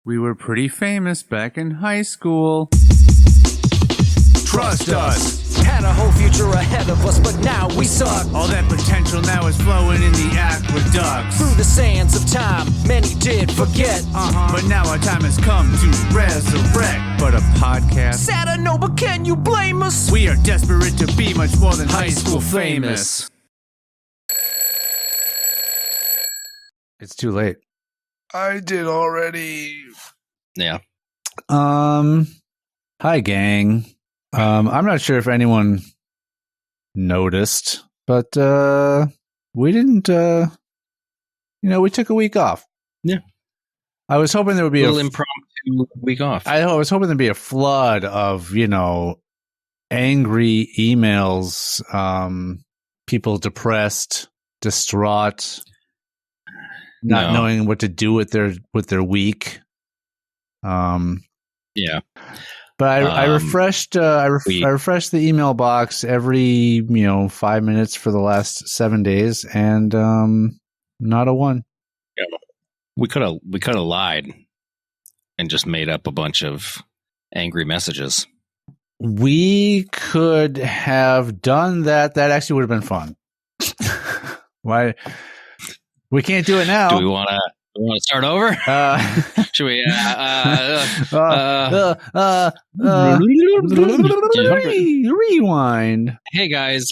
We were pretty famous back in high school. Trust us. Had a whole future ahead of us, but now we suck. All that potential now is flowing in the aqueducts. Through the sands of time, many did forget. But now our time has come to resurrect. But a podcast? Sad I know, but can you blame us? We are desperate to be much more than high school famous. It's too late. I did already. Yeah. Hi, gang. I'm not sure if anyone noticed, but we didn't. We took a week off. Yeah. I was hoping there would be a little impromptu week off. I was hoping there'd be a flood of angry emails, people depressed, distraught, not knowing what to do with their week. Yeah. But I refreshed the email box every 5 minutes for the last 7 days, and not a one. Yeah. We could have lied and just made up a bunch of angry messages. We could have done that. That actually would have been fun. Why? We can't do it now. Do we want to start over? Should we? Rewind. Hey guys,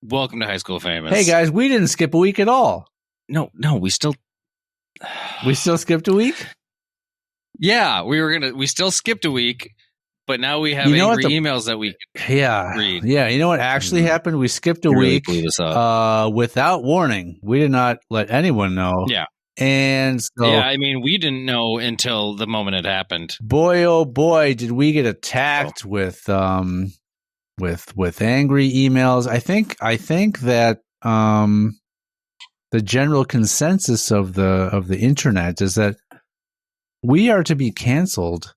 welcome to High School Famous. Hey guys, we didn't skip a week at all. No, we still skipped a week. Yeah, we still skipped a week, but now we have angry emails that we read. Yeah, you know what actually happened? We skipped a week without warning. We did not let anyone know. Yeah. And so, we didn't know until the moment it happened. Boy, oh boy, did we get attacked with angry emails. I think that the general consensus of the internet is that we are to be canceled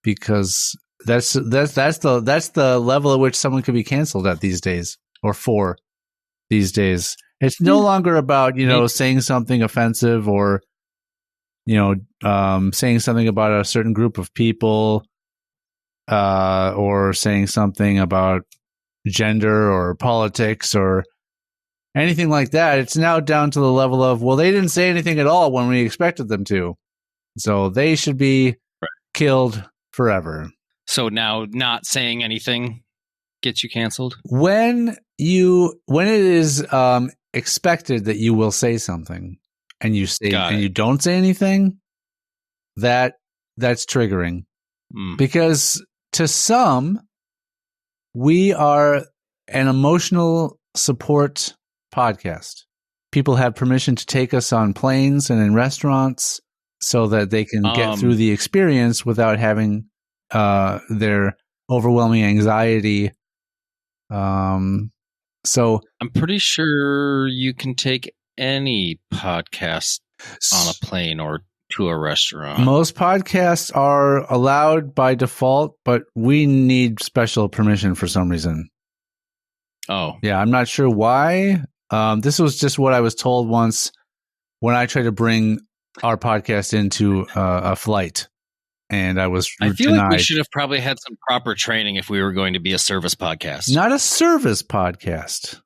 because that's the level at which someone could be canceled at these days, or for these days. It's no longer about, saying something offensive or, saying something about a certain group of people, or saying something about gender or politics or anything like that. It's now down to the level of, well, they didn't say anything at all when we expected them to. So they should be killed forever. So now not saying anything gets you canceled? When it is expected that you will say something and you don't say anything, that's triggering. Because to some, we are an emotional support podcast. People have permission to take us on planes and in restaurants so that they can get through the experience without having their overwhelming anxiety. So I'm pretty sure you can take any podcast on a plane or to a restaurant. Most podcasts are allowed by default, but we need special permission for some reason. Oh. Yeah, I'm not sure why. This was just what I was told once when I tried to bring our podcast into a flight. And I feel denied. Like we should have probably had some proper training if we were going to be a service podcast. Not a service podcast.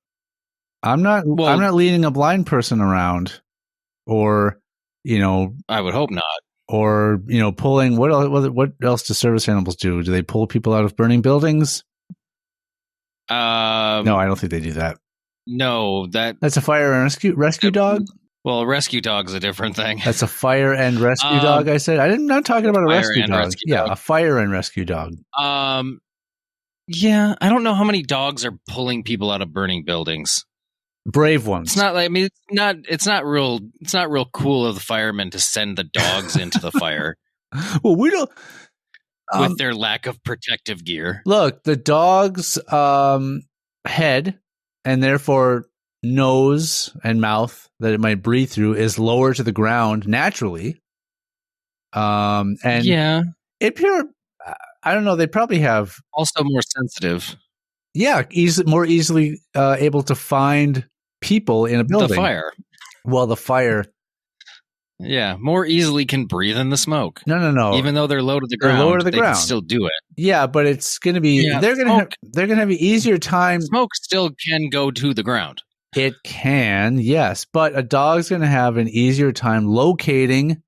I'm not leading a blind person around, or I would hope not. Or pulling what else do service animals do? Do they pull people out of burning buildings? No, I don't think they do that. No, that's a fire and rescue dog. Well, a rescue dog's a different thing. That's a fire and rescue dog, I said. I'm not talking about a rescue dog. A fire and rescue dog. Yeah, I don't know how many dogs are pulling people out of burning buildings. Brave ones. It's not like it's not real cool of the firemen to send the dogs into the fire. Well, we don't with their lack of protective gear. Look, the dog's head and therefore nose and mouth that it might breathe through is lower to the ground naturally. And yeah, I don't know. They probably have also more sensitive. Yeah, more easily able to find people in a building. The fire. Well, the fire. Yeah, more easily can breathe in the smoke. No. Even though they're low to the ground, they can still do it. Yeah, but it's going to be they're going to have an easier time. Smoke still can go to the ground. It can, yes, but a dog's going to have an easier time locating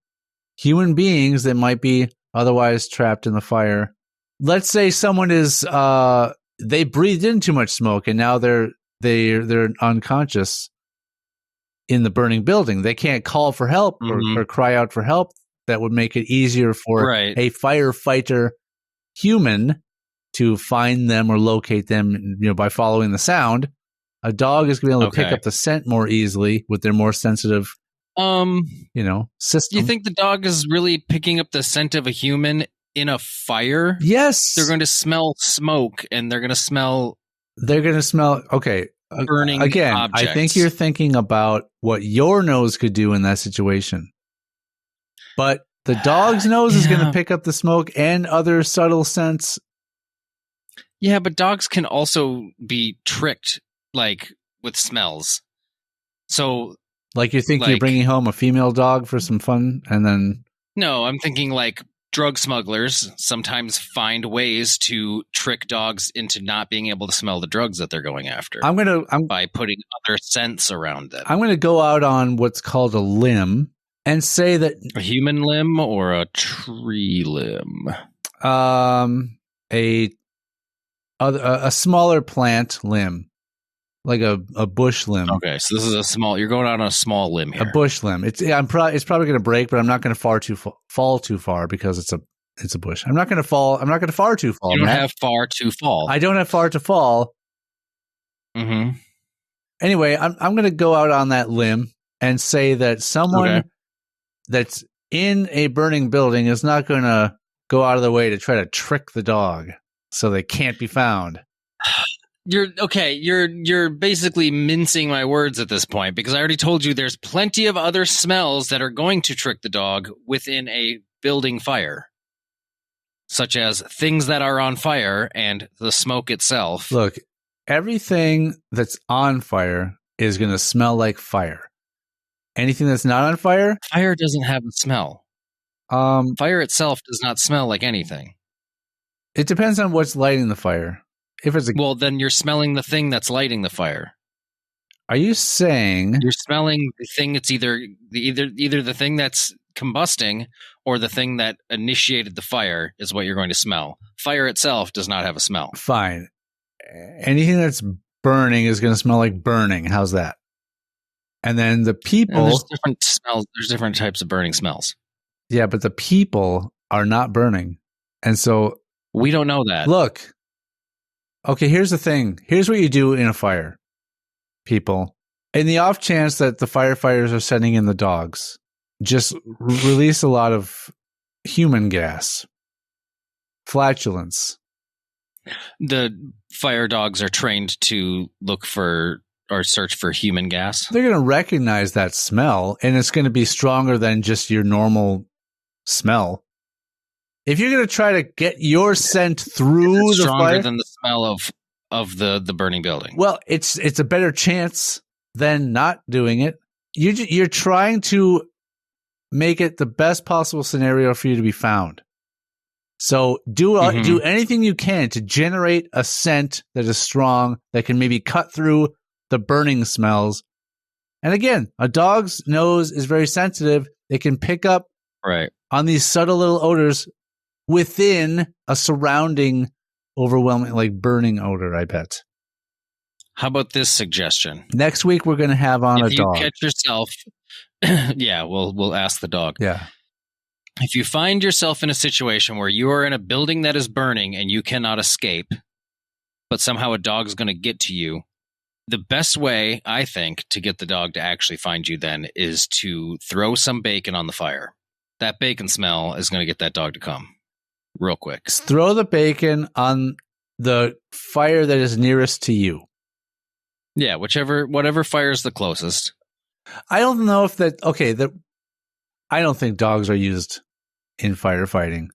human beings that might be otherwise trapped in the fire. Let's say someone is they breathed in too much smoke and now they're unconscious in the burning building. They can't call for help or cry out for help. That would make it easier for a firefighter human to find them or locate them, by following the sound. A dog is going to be able to pick up the scent more easily with their more sensitive, system. Do you think the dog is really picking up the scent of a human in a fire? Yes. They're going to smell smoke and they're going to smell. Okay. Burning again, objects. I think you're thinking about what your nose could do in that situation. But the dog's nose is going to pick up the smoke and other subtle scents. Yeah, but dogs can also be tricked, with smells. So, you think you're bringing home a female dog for some fun, and then... No, I'm thinking drug smugglers sometimes find ways to trick dogs into not being able to smell the drugs that they're going after. By putting other scents around them. I'm going to go out on what's called a limb and say that a human limb or a tree limb. A smaller plant limb, like a bush limb. Okay, so this is you're going out on a small limb here. A bush limb. It's probably going to break, but I'm not going to fall too far because it's a bush. I'm not going to far too fall. You don't have far to fall. I don't have far to fall. Mm-hmm. Anyway, I'm going to go out on that limb and say that someone that's in a burning building is not going to go out of their way to try to trick the dog so they can't be found. You're basically mincing my words at this point, because I already told you there's plenty of other smells that are going to trick the dog within a building fire, such as things that are on fire and the smoke itself. Look, everything that's on fire is going to smell like fire. Anything that's not on fire? Fire doesn't have a smell. Fire itself does not smell like anything. It depends on what's lighting the fire. Well, then you're smelling the thing that's lighting the fire. Are you saying you're smelling the thing that's either the thing that's combusting or the thing that initiated the fire is what you're going to smell? Fire itself does not have a smell. Fine. Anything that's burning is going to smell like burning. How's that? And then the people... And there's different smells. There's different types of burning smells. Yeah, but the people are not burning. And so... We don't know that. Look. Okay, here's the thing. Here's what you do in a fire, people. In the off chance that the firefighters are sending in the dogs, just release a lot of human gas. Flatulence. The fire dogs are trained to look for or search for human gas. They're going to recognize that smell, and it's going to be stronger than just your normal smell. If you're going to try to get your scent through the stronger fire, than the smell of the burning building. Well, it's a better chance than not doing it. You're trying to make it the best possible scenario for you to be found. So do anything you can to generate a scent that is strong, that can maybe cut through the burning smells. And again, a dog's nose is very sensitive. It can pick up on these subtle little odors within a surrounding overwhelming, like burning odor, I bet. How about this suggestion? Next week, we're going to have on a dog. If you catch yourself, we'll ask the dog. Yeah. If you find yourself in a situation where you are in a building that is burning and you cannot escape, but somehow a dog's going to get to you, the best way, I think, to get the dog to actually find you then is to throw some bacon on the fire. That bacon smell is going to get that dog to come real quick. Throw the bacon on the fire that is nearest to you. Yeah, whatever fire is the closest. I don't know if that... Okay, I don't think dogs are used in firefighting.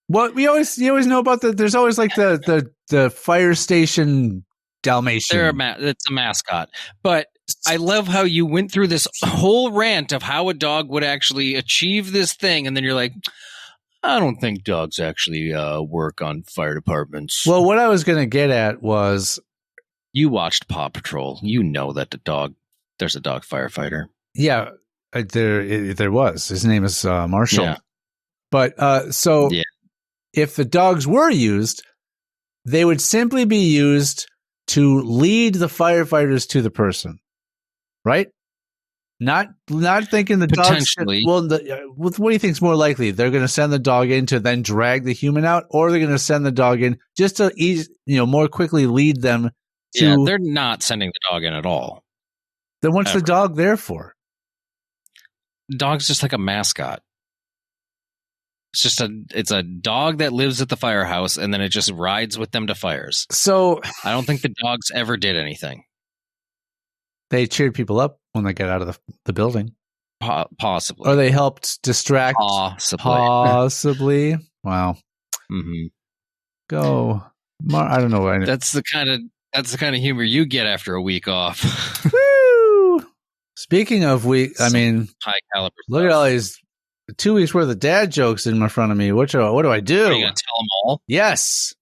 Well, you always know about there's always like the fire station Dalmatian. It's a mascot. But I love how you went through this whole rant of how a dog would actually achieve this thing, and then you're like, I don't think dogs actually work on fire departments. Well, what I was going to get at was... You watched Paw Patrol. You know that there's a dog firefighter. Yeah, there was. His name is Marshall. Yeah. But if the dogs were used, they would simply be used to lead the firefighters to the person, right? Not thinking the dog. Potentially. Well, what do you think is more likely? They're going to send the dog in to then drag the human out, or they're going to send the dog in just to more quickly lead them to. Yeah, they're not sending the dog in at all. Then what's the dog there for? Dog's just like a mascot. It's a dog that lives at the firehouse, and then it just rides with them to fires. So I don't think the dogs ever did anything. They cheered people up when they got out of the building. Possibly. Or they helped distract. Possibly. Wow. Mm-hmm. Go. I don't know. That's the kind of humor you get after a week off. Woo! Speaking of week, I mean, high caliber. Look at all these 2 weeks worth of dad jokes in front of me. What do I do? Are you gonna tell them all? Yes.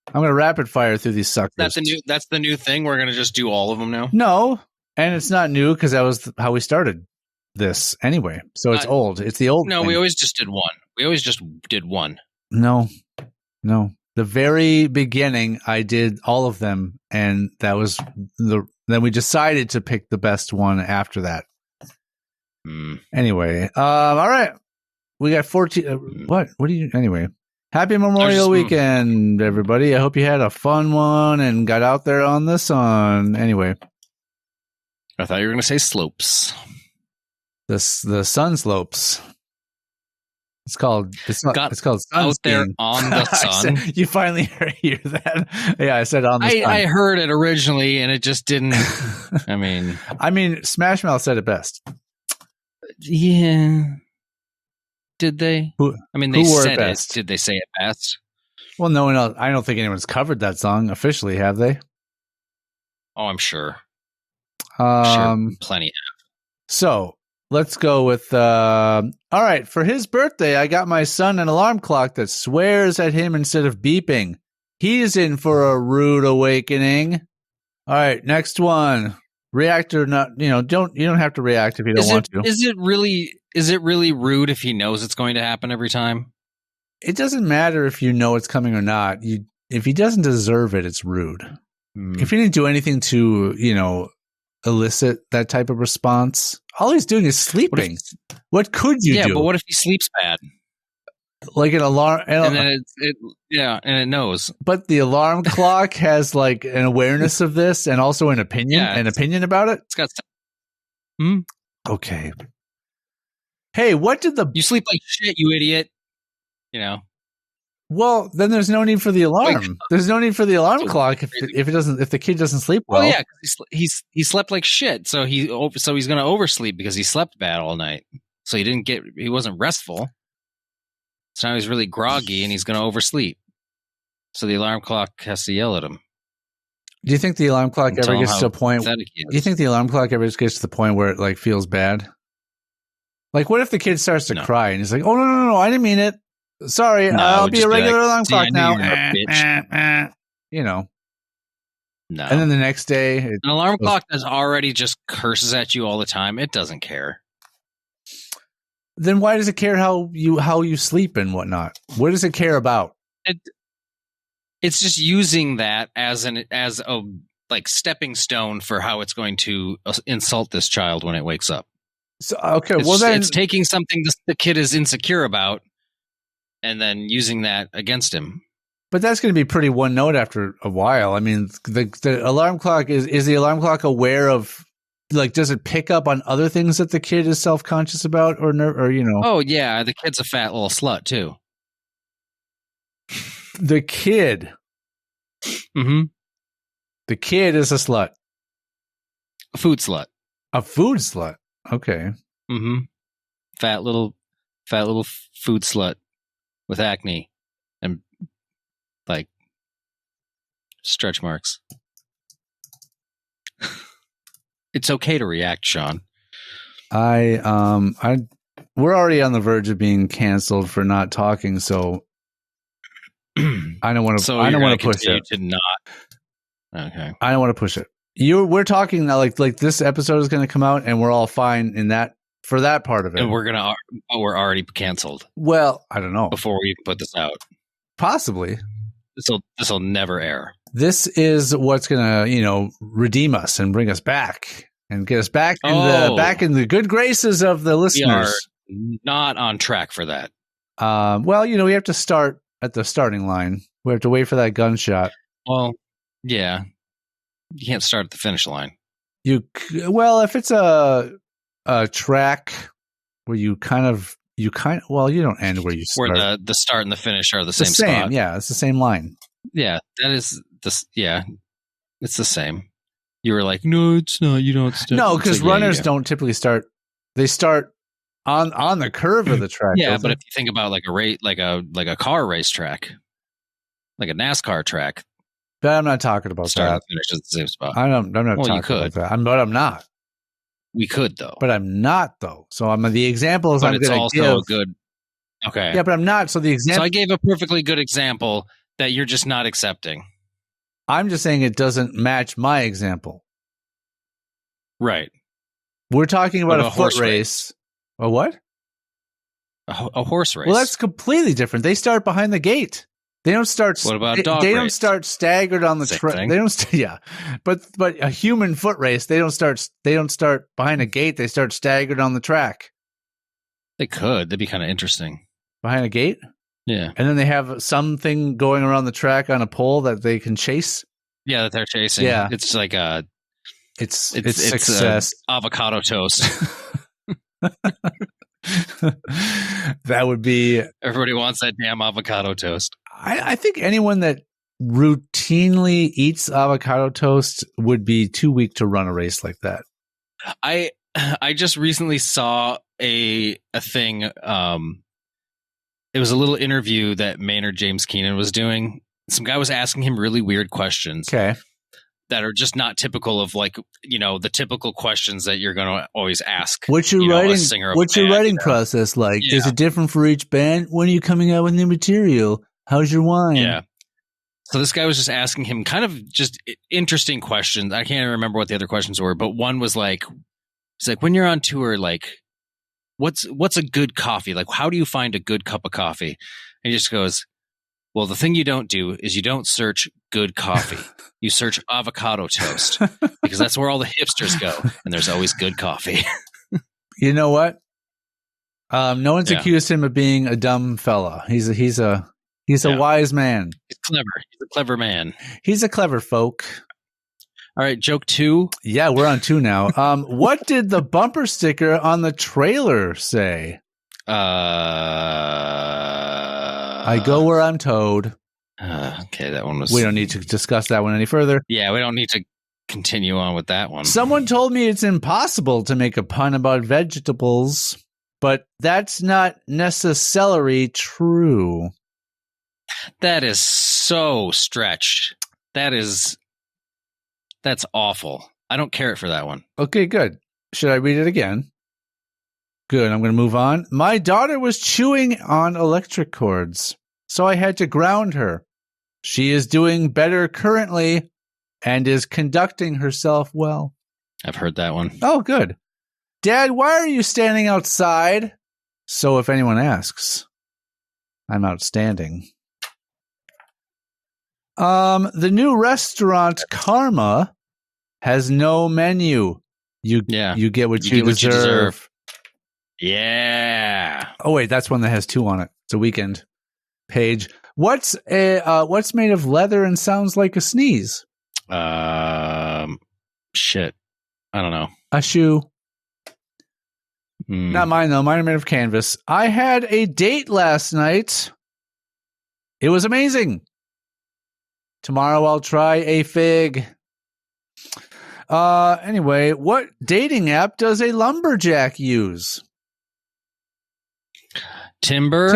I'm gonna rapid fire through these suckers. That's the new thing. We're gonna just do all of them now. No, and it's not new because that was how we started this anyway. So it's old. It's the old. No, thing. we always just did one. We always just did one. No. The very beginning, I did all of them, and that was then we decided to pick the best one after that. Anyway, all right. We got 14. What do you? Anyway, happy Memorial Weekend, everybody. I hope you had a fun one and got out there on the sun. Anyway, I thought you were going to say slopes. The sun slopes. It's called sun out there skiing. on the sun. You finally hear that? Yeah, I said on the sun. I heard it originally, and it just didn't. I mean, Smash Mouth said it best. Yeah. Did they? They said it. Did they say it best? Well, no one else. I don't think anyone's covered that song officially, have they? Oh, I'm sure. Sure, plenty have. So let's go with. All right, for his birthday, I got my son an alarm clock that swears at him instead of beeping. He's in for a rude awakening. All right, next one. React or not? You don't have to react if you don't want to. Is it really rude if he knows it's going to happen every time? It doesn't matter if you know it's coming or not. If he doesn't deserve it, it's rude. If he didn't do anything to, elicit that type of response, all he's doing is sleeping. What could you do? Yeah, but what if he sleeps bad? Like an alarm, and then and it knows. But the alarm clock has like an awareness of this, and also an opinion, about it. It's got. Okay. Hey, what did you sleep like shit, you idiot? Well, then there's no need for the alarm. There's no need for the alarm clock if the kid doesn't sleep well. Well, yeah, he slept like shit, so he's going to oversleep because he slept bad all night. So he wasn't restful. So now he's really groggy and he's going to oversleep. So the alarm clock has to yell at him. Do you think the alarm clock ever gets to a point? Do you think the alarm clock ever gets to the point where it like feels bad? Like, what if the kid starts to cry and he's like, "Oh no, I didn't mean it. Sorry, I'll be a regular alarm clock now." No. And then the next day, an alarm clock that already just curses at you all the time. It doesn't care. Then why does it care how you sleep and whatnot? What does it care about? It's just using that as a like stepping stone for how it's going to insult this child when it wakes up. So okay, it's taking something the kid is insecure about and then using that against him. But that's going to be pretty one note after a while. I mean, the alarm clock is the alarm clock aware of, like, does it pick up on other things that the kid is self-conscious about or Oh yeah, the kid's a fat little slut too. The kid. Mm-hmm. The kid is a slut. A food slut. A food slut. Okay. Mm-hmm. Fat little food slut with acne and like stretch marks. It's okay to react, Sean. We're already on the verge of being canceled for not talking, so I don't want to. So I don't want to push it. To not. Okay. I don't want to push it. We're talking now, like this episode is going to come out, and we're all fine in that for that part of it. And we're already canceled. Well, I don't know. Before we even put this out, possibly this will never air. This is what's going to redeem us and bring us back and get us back in the good graces of the listeners. We are not on track for that. Well, we have to start at the starting line. We have to wait for that gunshot. Well, yeah. You can't start at the finish line. If it's a track where you don't end where you start. Where the start and the finish are the same spot. Yeah, it's the same line. Yeah, that is it's the same. You were like, no, it's not. You don't start. No, because runners don't typically start. They start on the curve of the track. Yeah, but if you think about like a car race track, like a NASCAR track. But I'm not talking about start that. And finish at the same spot. I'm not talking about that. But I'm not. We could though. But I'm not though. So the examples I'm going to give. But it's also good. Okay. Yeah, but I'm not. So the example. So I gave a perfectly good example that you're just not accepting. I'm just saying it doesn't match my example. Right. We're talking about a foot race. A what? A horse race. Well, that's completely different. They start behind the gate. They don't start. What about a dog They race? don't start staggered on the track. They don't. Yeah, but a human foot race. They don't start behind a gate. They start staggered on the track. They could. That'd be kind of interesting. Behind a gate. Yeah, and then they have something going around the track on a pole that they can chase. Yeah, that they're chasing. Yeah, it's like it's success. Avocado toast. That would be. Everybody wants that damn avocado toast. I think anyone that routinely eats avocado toast would be too weak to run a race like that. I just recently saw a thing. It was a little interview that Maynard James Keenan was doing. Some guy was asking him really weird questions. Okay. That are just not typical of the typical questions that you're going to always ask. What's your writing process like? Yeah. Is it different for each band? When are you coming out with new material? How's your wine? Yeah. So this guy was just asking him kind of just interesting questions. I can't remember what the other questions were, but one was like, it's like when you're on tour, like what's a good coffee? Like, how do you find a good cup of coffee? And he just goes, well, the thing you don't do is you don't search good coffee. You search avocado toast because that's where all the hipsters go. And there's always good coffee. You know what? No one's accused him of being a dumb fella. He's a wise man. He's clever. He's a clever man. He's a clever folk. All right, joke 2. Yeah, we're on 2 now. What did the bumper sticker on the trailer say? I go where I'm towed. Okay, that one was... We don't need to discuss that one any further. Yeah, we don't need to continue on with that one. Someone told me it's impossible to make a pun about vegetables, but that's not necessarily true. That is so stretched. That's awful. I don't care for that one. Okay, good. Should I read it again? Good. I'm going to move on. My daughter was chewing on electric cords, so I had to ground her. She is doing better currently and is conducting herself well. I've heard that one. Oh, good. Dad, why are you standing outside? So if anyone asks, I'm outstanding. The new restaurant Karma has no menu. You get what you deserve. Yeah. Oh wait, that's one that has 2 on it. It's a weekend page. What's made of leather and sounds like a sneeze? Shit. I don't know. A shoe. Not mine though. Mine are made of canvas. I had a date last night. It was amazing. Tomorrow I'll try a fig. Anyway, what dating app does a lumberjack use? Timber.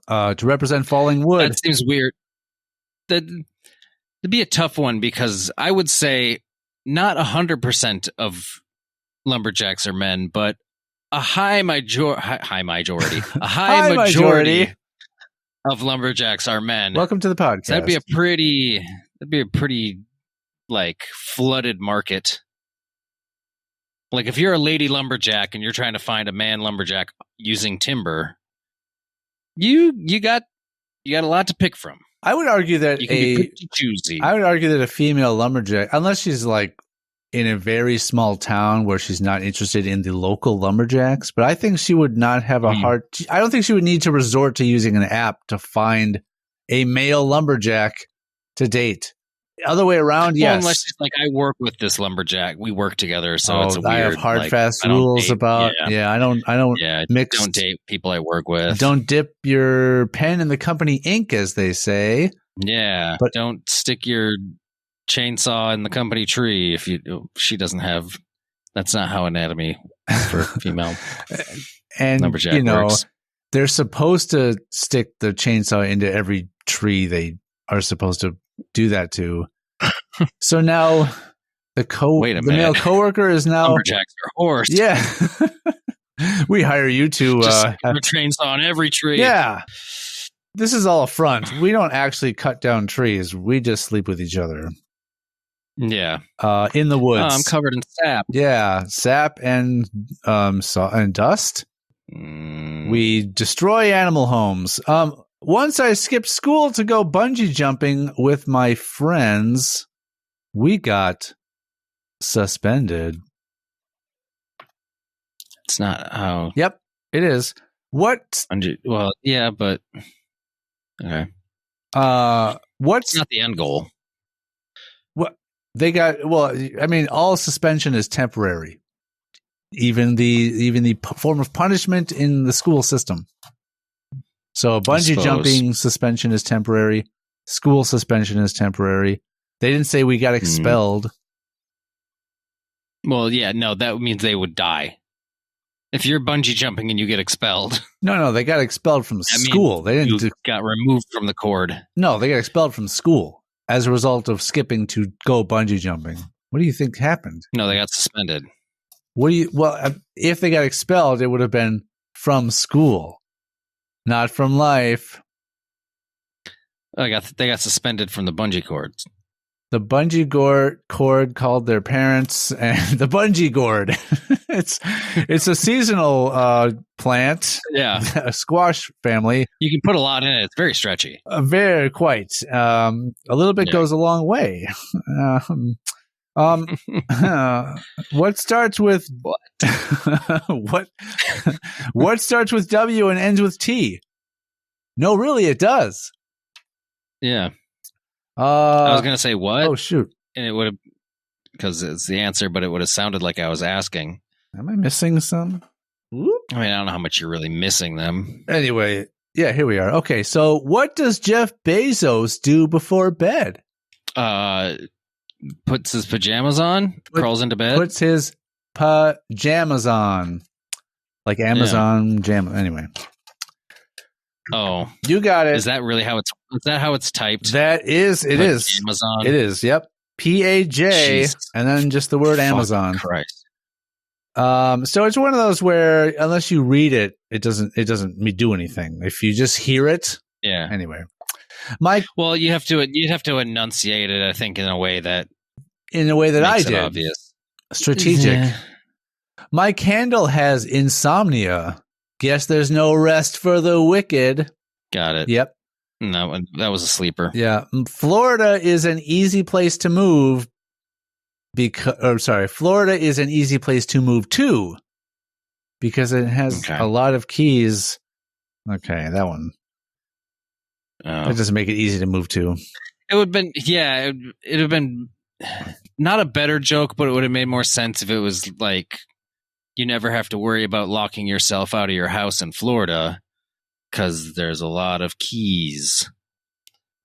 To represent falling wood. That seems weird. It'd be a tough one because I would say not 100% of lumberjacks are men, but a high majority of lumberjacks are men. Welcome to the podcast. That'd be a pretty like flooded market. Like if you're a lady lumberjack and you're trying to find a man lumberjack using timber, you got a lot to pick from. I would argue that you can be pretty choosy. I would argue that a female lumberjack, unless she's like in a very small town where she's not interested in the local lumberjacks, but I think she would not have a hard. I don't think she would need to resort to using an app to find a male lumberjack to date. Other way around, yes. Unless she's like, I work with this lumberjack. We work together, so it's a weird. I have hard, fast rules about. Yeah, I don't mix. Don't date people I work with. Don't dip your pen in the company ink, as they say. Yeah, but don't stick your chainsaw in the company tree if she doesn't have. That's not how anatomy for female and lumberjack works. They're supposed to stick the chainsaw into every tree they are supposed to do that to. So now the male coworker is now lumberjacks are horse. Yeah. We hire you to have a chainsaw on every tree. Yeah. This is all a front. We don't actually cut down trees. We just sleep with each other. Yeah. In the woods. I'm covered in sap. Yeah, sap and dust. We destroy animal homes. Once I skipped school to go bungee jumping with my friends, we got suspended. It's not how. Yep, it is. What? Well, yeah, but okay. What's not the end goal? What they got? Well, I mean, all suspension is temporary. Even the form of punishment in the school system. So bungee jumping suspension is temporary. School suspension is temporary. They didn't say we got expelled. Well, yeah, no, that means they would die. If you're bungee jumping and you get expelled. No, they got expelled from school. They didn't got removed from the cord. No, they got expelled from school as a result of skipping to go bungee jumping. What do you think happened? No, they got suspended. Well, if they got expelled, it would have been from school. Not from life. They got suspended from the bungee cords. The bungee cord called their parents, and the bungee gourd. it's a seasonal plant. Yeah, a squash family. You can put a lot in it. It's very stretchy. Very quite. A little bit goes a long way. What starts with what? What starts with W and ends with T? No, really, it does. Yeah. I was gonna say what? Oh shoot! And it would have, because it's the answer, but it would have sounded like I was asking. Am I missing some? I mean, I don't know how much you're really missing them. Anyway, yeah, here we are. Okay, so what does Jeff Bezos do before bed? Puts his pajamas on, crawls into bed. Puts his pajamas on. Like Amazon jam. Anyway. Oh. You got it. Is that how it's typed? That is, it is. Amazon. It is, yep. P-A-J, and then just the word Amazon. Christ. So it's one of those where unless you read it, it doesn't do anything. If you just hear it. Yeah. Anyway. Mike, well, you'd have to enunciate it, I think, in a way that I did. Obvious. Strategic. Yeah. My candle has insomnia. Guess there's no rest for the wicked. Got it. Yep. No, that was a sleeper. Yeah. Florida is an easy place to move Florida is an easy place to move to because it has a lot of keys. Okay, that one. That doesn't make it easy to move to. It would have been, it would have been not a better joke, but it would have made more sense if it was like, you never have to worry about locking yourself out of your house in Florida because there's a lot of keys.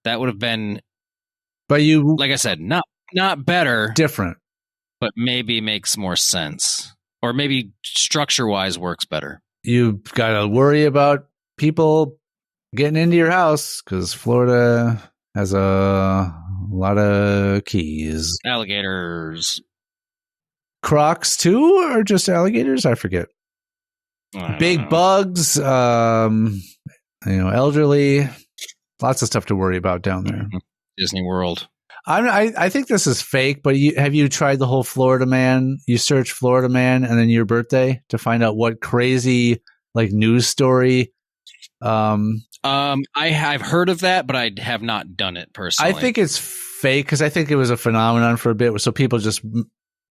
That would have been, but you, like I said, not better, different, but maybe makes more sense, or maybe structure-wise works better. You've got to worry about people getting into your house because Florida has a A lot of keys. Alligators. Crocs too, or just alligators? I forget. Big bugs, elderly. Lots of stuff to worry about down there. Disney World. I think this is fake, but have you tried the whole Florida man? You search Florida man and then your birthday to find out what crazy news story. I've heard of that, but I have not done it personally. I think it's fake because I think it was a phenomenon for a bit, so people just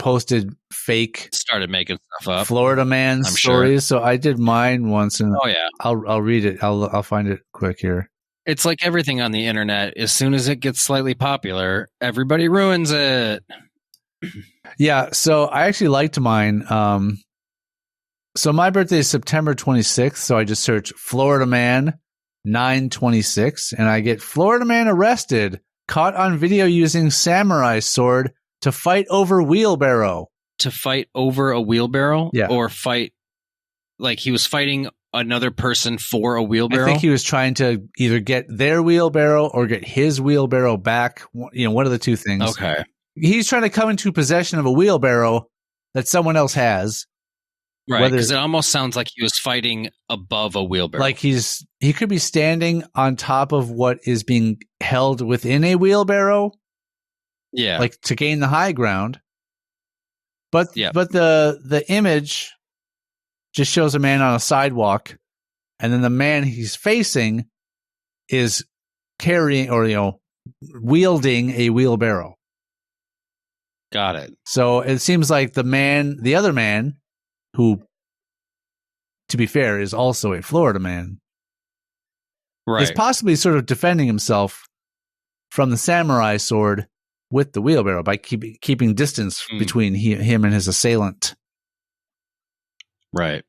started making stuff up. Florida man stories. Sure. So I did mine once, and I'll read it. I'll find it quick here. It's like everything on the internet. As soon as it gets slightly popular, everybody ruins it. Yeah. So I actually liked mine. So my birthday is September 26th. So I just search Florida man 9/26, and I get Florida man arrested, caught on video using samurai sword to fight over wheelbarrow. To fight over a wheelbarrow? Yeah. Or fight, he was fighting another person for a wheelbarrow? I think he was trying to either get their wheelbarrow or get his wheelbarrow back. One of the two things. Okay. He's trying to come into possession of a wheelbarrow that someone else has. Right, because it almost sounds like he was fighting above a wheelbarrow. He could be standing on top of what is being held within a wheelbarrow. Yeah. To gain the high ground. But the image just shows a man on a sidewalk, and then the man he's facing is carrying or wielding a wheelbarrow. Got it. So it seems like the other man, who, to be fair, is also a Florida man, right, is possibly sort of defending himself from the samurai sword with the wheelbarrow by keeping distance between him and his assailant. Right.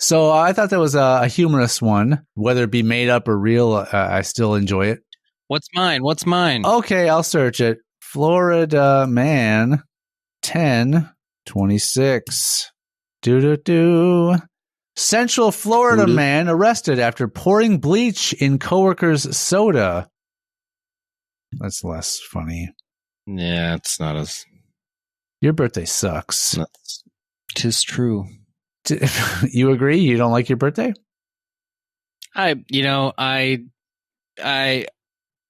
So I thought that was a humorous one. Whether it be made up or real, I still enjoy it. What's mine? Okay, I'll search it. Florida man 10/26. Central Florida man arrested after pouring bleach in coworker's soda. That's less funny. Yeah, it's not as... Your birthday sucks. Tis true. You agree? You don't like your birthday? I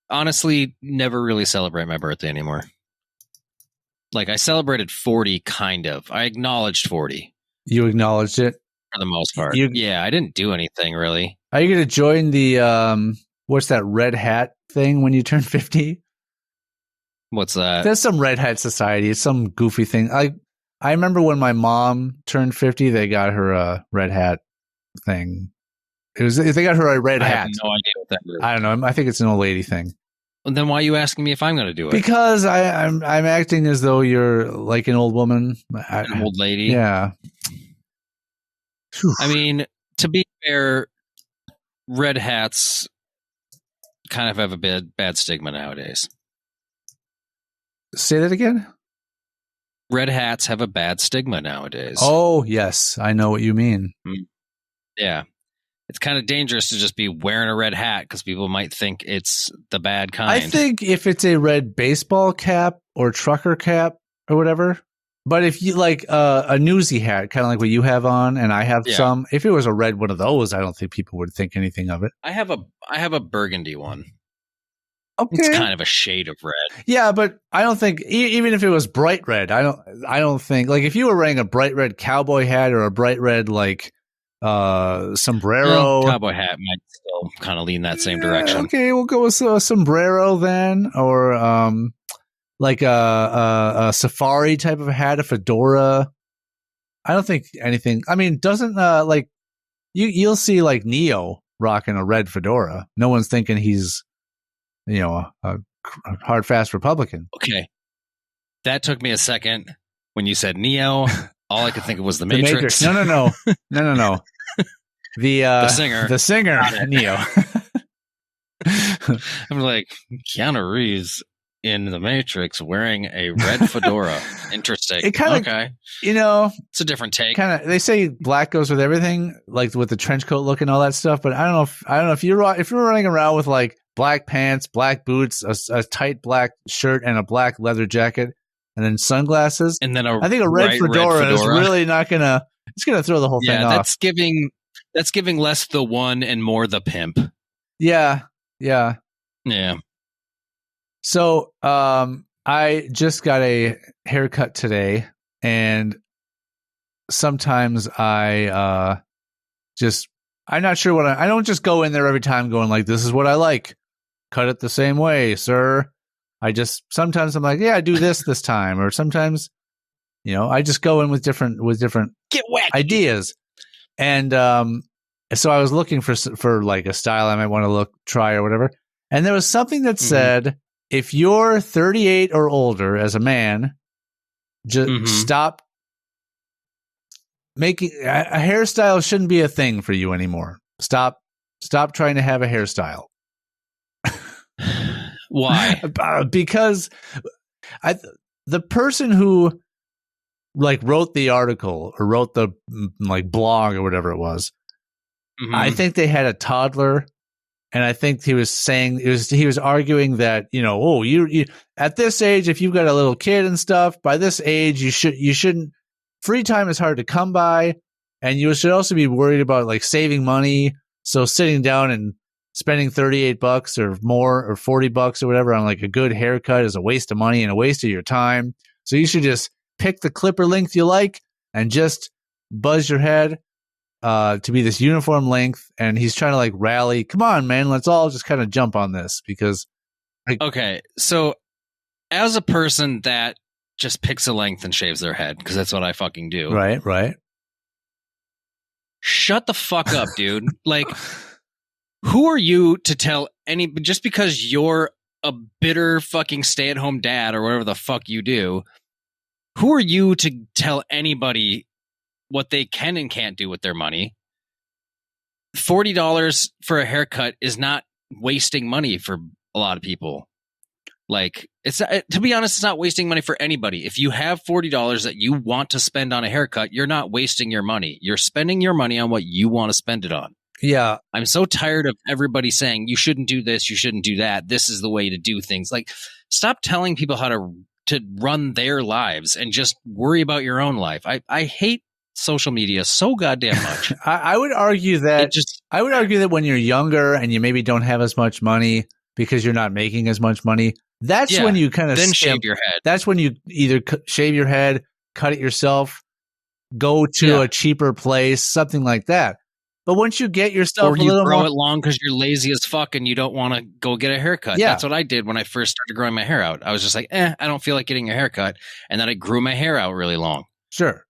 honestly never really celebrate my birthday anymore. I celebrated 40, kind of. I acknowledged 40. You acknowledged it? For the most part. I didn't do anything, really. Are you going to join the, what's that red hat thing when you turn 50? What's that? There's some red hat society. It's some goofy thing. I remember when my mom turned 50, they got her a red hat thing. They got her a red hat. I have no idea what that is. I don't know. I think it's an old lady thing. Well, then why are you asking me if I'm going to do it? Because I'm acting as though you're like an old woman. An old lady? Yeah. I mean, to be fair, red hats kind of have a bad stigma nowadays. Say that again? Red hats have a bad stigma nowadays. Oh, yes. I know what you mean. Yeah. It's kind of dangerous to just be wearing a red hat because people might think it's the bad kind. I think if it's a red baseball cap or trucker cap or whatever, but if you like a newsy hat, kind of like what you have on, and I have some, if it was a red one of those, I don't think people would think anything of it. I have a burgundy one. Okay. It's kind of a shade of red. Yeah, but I don't think even if it was bright red, I don't think if you were wearing a bright red cowboy hat or a bright red sombrero. Cowboy hat might still kind of lean that same direction. Okay, we'll go with a sombrero then, or a safari type of hat, a fedora. I don't think anything. I mean, doesn't you'll see Neo rocking a red fedora. No one's thinking he's a hard fast Republican. Okay, that took me a second when you said Neo. All I could think of was the Matrix. No. The singer, Neo. I'm like, Keanu Reeves in the Matrix wearing a red fedora. Interesting. It kind of, okay. It's a different take. Kind of, they say black goes with everything, with the trench coat look and all that stuff. But I don't know if you're running around with black pants, black boots, a tight black shirt, and a black leather jacket, and then sunglasses. And then I think a red fedora is really not gonna. It's gonna throw the whole thing off. That's giving less the one and more the pimp. Yeah. So, I just got a haircut today, and sometimes I'm not sure what I don't just go in there every time going like, this is what I like. Cut it the same way, sir. Sometimes I'm like, yeah, do this time. Or sometimes, I just go in with different Get wacky. ideas. And, so I was looking for like a style I might want to try or whatever. And there was something that said, if you're 38 or older as a man, just stop making a hairstyle shouldn't be a thing for you anymore. Stop trying to have a hairstyle. Why? Because the person who like wrote the article or wrote the like blog or whatever it was, I think they had a toddler. And I think he was saying he was arguing that, you at this age, if you've got a little kid and stuff, by this age, you shouldn't. Free time is hard to come by, and you should also be worried about like saving money. So sitting down and spending $38 or more or $40 or whatever on like a good haircut is a waste of money and a waste of your time. So you should just pick the clipper length you like and just buzz your head. To be this uniform length, and he's trying to like rally. Come on, man, let's all just kind of jump on this because. Okay, so as a person that just picks a length and shaves their head, because that's what I fucking do. Right. Shut the fuck up, dude. Like, who are you to tell just because you're a bitter fucking stay-at-home dad or whatever the fuck you do, who are you to tell anybody what they can and can't do with their money? $40 for a haircut is not wasting money for a lot of people. Like, it's not, to be honest, it's not wasting money for anybody. If you have $40 that you want to spend on a haircut, you're not wasting your money. You're spending your money on what you want to spend it on. Yeah. I'm so tired of everybody saying you shouldn't do this, you shouldn't do that. This is the way to do things. Like, stop telling people how to run their lives and just worry about your own life. I hate social media so goddamn much. I would argue that when you're younger and you maybe don't have as much money because you're not making as much money, that's when you kind of shave your head. That's when you either shave your head, cut it yourself, go to a cheaper place, something like that. But once you get yourself or you grow it long because you're lazy as fuck and you don't want to go get a haircut. Yeah. That's what I did when I first started growing my hair out. I was just like, I don't feel like getting a haircut, and then I grew my hair out really long. Sure.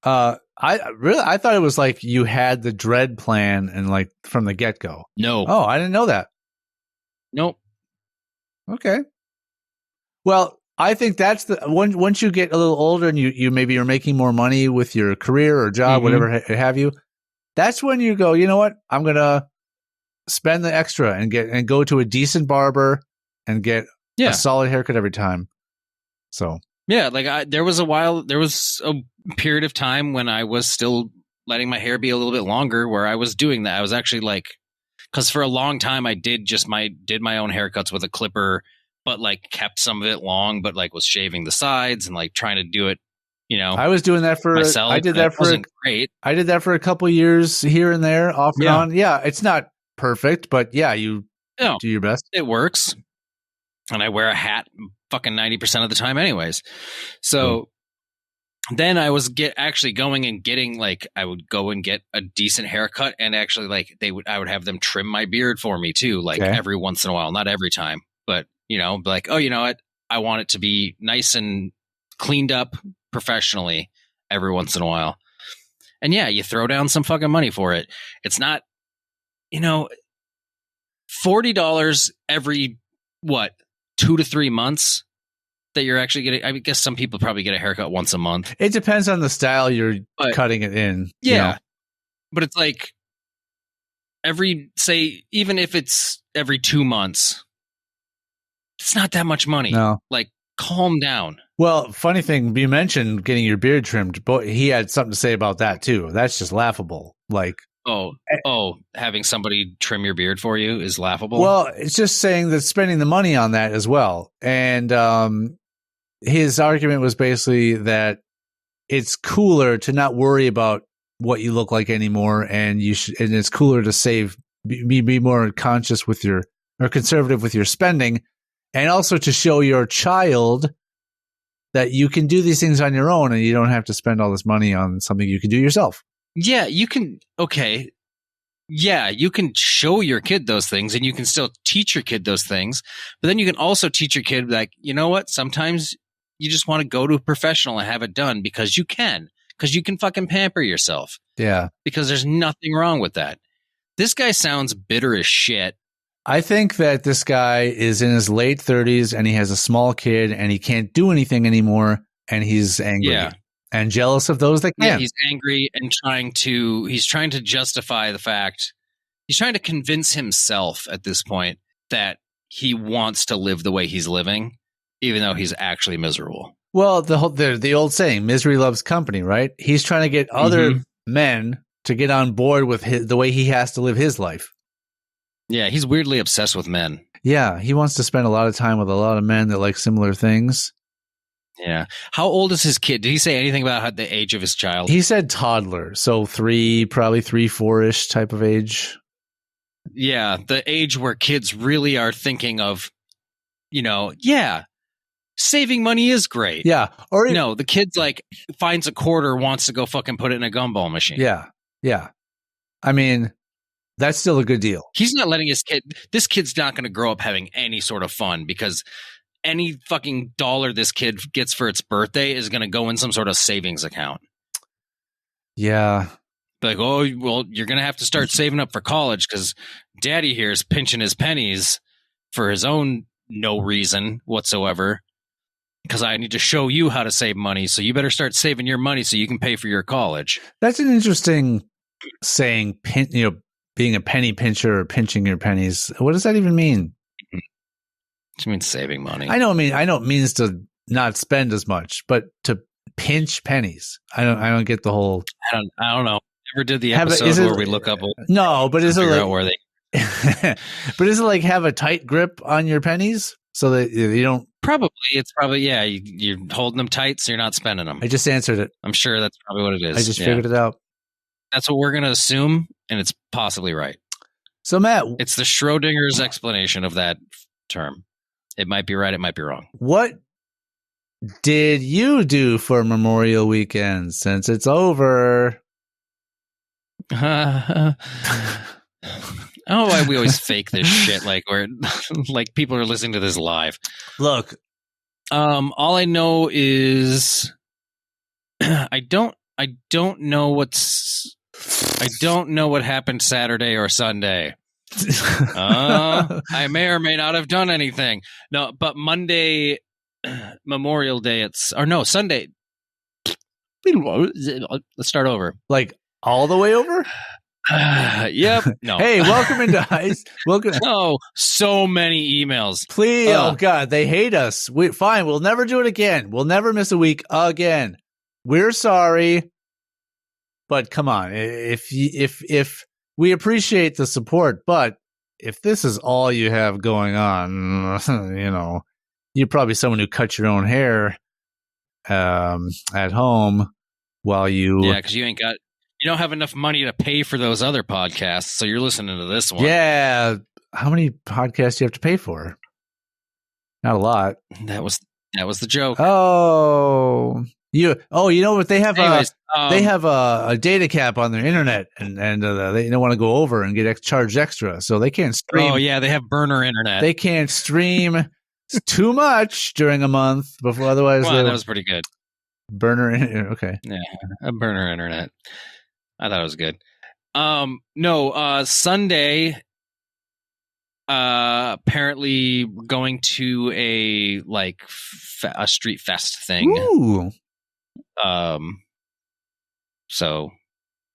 I thought it was like you had the dread plan and like from the get go. No. Oh, I didn't know that. Nope. Okay. Well, I think that's once you get a little older and you maybe are making more money with your career or job, whatever have you. That's when you go, you know what? I'm gonna spend the extra and go to a decent barber and get a solid haircut every time. So. Yeah, like there was a period of time when I was still letting my hair be a little bit longer where I was doing that. I was actually like, because for a long time I did my own haircuts with a clipper, but like kept some of it long, but like was shaving the sides and like trying to do it, I was doing that for myself. I did that for great. I did that for a couple years here and there, off and on. Yeah, it's not perfect, but you do your best. It works. And I wear a hat fucking 90% of the time anyways. So then I was going and getting like, I would go and get a decent haircut, and actually like I would have them trim my beard for me too. Like every once in a while, not every time, but like, oh, you know what? I want it to be nice and cleaned up professionally every once in a while. And you throw down some fucking money for it. It's not, $40 every 2 to 3 months that you're actually getting. I guess some people probably get a haircut once a month. It depends on the style you're cutting it in. Yeah. But it's like even if it's every 2 months, it's not that much money. No. Like, calm down. Well, funny thing, you mentioned getting your beard trimmed, but he had something to say about that too. That's just laughable. Like, Having somebody trim your beard for you is laughable. Well, it's just saying that spending the money on that as well. And his argument was basically that it's cooler to not worry about what you look like anymore, and it's cooler to save, be more conscious with or conservative with your spending, and also to show your child that you can do these things on your own and you don't have to spend all this money on something you can do yourself. Yeah, you can. Okay. Yeah, you can show your kid those things and you can still teach your kid those things. But then you can also teach your kid, like, you know what? Sometimes you just want to go to a professional and have it done because you can fucking pamper yourself. Yeah. Because there's nothing wrong with that. This guy sounds bitter as shit. I think that this guy is in his late 30s and he has a small kid and he can't do anything anymore and he's angry and jealous of those that can. Yeah, he's angry and he's trying to justify the fact. He's trying to convince himself at this point that he wants to live the way he's living, even though he's actually miserable. Well, the old saying, misery loves company, right? He's trying to get other men to get on board with the way he has to live his life. Yeah, he's weirdly obsessed with men. Yeah, he wants to spend a lot of time with a lot of men that like similar things. Yeah. How old is his kid? Did he say anything about the age of his child? He said toddler, so probably 3, 4-ish type of age. Yeah, the age where kids really are thinking of, saving money is great. Yeah. Or the kid's like finds a quarter, wants to go fucking put it in a gumball machine. Yeah. Yeah. I mean, that's still a good deal. He's not letting this kid's not going to grow up having any sort of fun because any fucking dollar this kid gets for its birthday is going to go in some sort of savings account. Yeah. Like, oh, well, you're going to have to start saving up for college because daddy here is pinching his pennies for his own no reason whatsoever. Because I need to show you how to save money. So you better start saving your money so you can pay for your college. That's an interesting saying, being a penny pincher or pinching your pennies. What does that even mean? It means saving money. I know it means to not spend as much, but to pinch pennies. I don't get the whole. I don't know. Never did the episode where we look up. No, but is it like where they? But is it like have a tight grip on your pennies so that you don't? It's probably yeah. You're holding them tight, so you're not spending them. I just answered it. I'm sure that's probably what it is. I just figured it out. That's what we're going to assume, and it's possibly right. So, Matt, it's the Schrodinger's explanation of that term. It might be right. It might be wrong. What did you do for Memorial Weekend since it's over? We always fake this shit like we're like people are listening to this live. Look, all I know is I don't know what happened Saturday or Sunday. I may or may not have done anything. No, but Monday, Memorial Day, Sunday. Let's start over. Like all the way over? Yep. No. Hey, welcome into Ice. Welcome. Oh, so many emails. Please. Oh God, they hate us. Fine. We'll never do it again. We'll never miss a week again. We're sorry. But come on, if we appreciate the support, but if this is all you have going on, you're probably someone who cuts your own hair at home while you because you don't have enough money to pay for those other podcasts, so you're listening to this one. Yeah, how many podcasts do you have to pay for? Not a lot. That was the joke. Oh. You know what they have? Anyways, they have a data cap on their internet, and they don't want to go over and get charged extra, so they can't stream. Oh yeah, they have burner internet. They can't stream too much during a month before. Otherwise, that was pretty good. Burner internet. Okay, yeah, a burner internet. I thought it was good. Sunday. Apparently going to a street fest thing. Ooh. So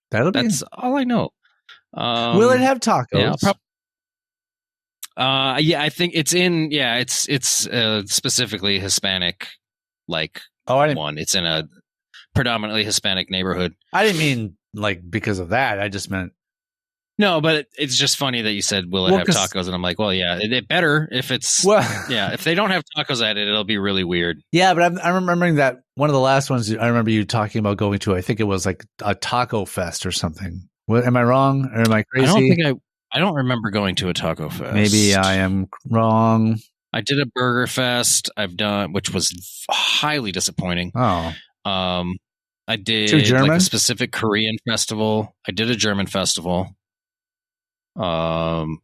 that's all I know. Will it have tacos? Yeah, I think it's in. Yeah, it's specifically Hispanic. One. It's in a predominantly Hispanic neighborhood. I didn't mean because of that. I just meant No, but it's just funny that you said, will it have tacos? And I'm like, well, yeah, it better if it's, if they don't have tacos at it, it'll be really weird. Yeah, but I'm remembering that one of the last ones I remember you talking about going to, I think it was like a taco fest or something. What, am I wrong or am I crazy? I don't remember going to a taco fest. Maybe I am wrong. I did a burger fest which was highly disappointing. Oh. I did like a specific Korean festival. I did a German festival. Then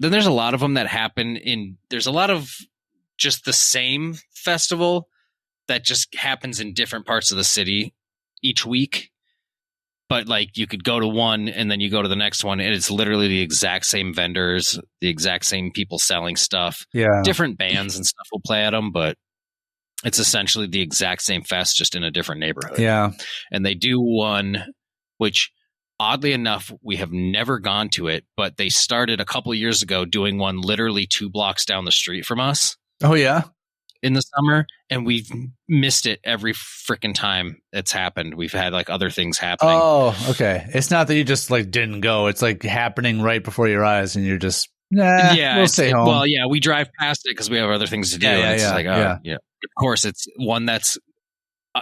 there's a lot of them that happen there's a lot of just the same festival that just happens in different parts of the city each week. But like you could go to one and then you go to the next one and it's literally the exact same vendors, the exact same people selling stuff. Yeah. Different bands and stuff will play at them, but it's essentially the exact same fest, just in a different neighborhood. Yeah. And they do one, which oddly enough, we have never gone to it, but they started a couple of years ago doing one literally 2 blocks down the street from us. Oh, yeah. In the summer, and we've missed it every freaking time it's happened. We've had like other things happening. Oh, okay. It's not that you just like didn't go. It's like happening right before your eyes, and you're just we'll stay home. Well, yeah, we drive past it because we have other things to do. Yeah, it's like, yeah. Of course, it's one that's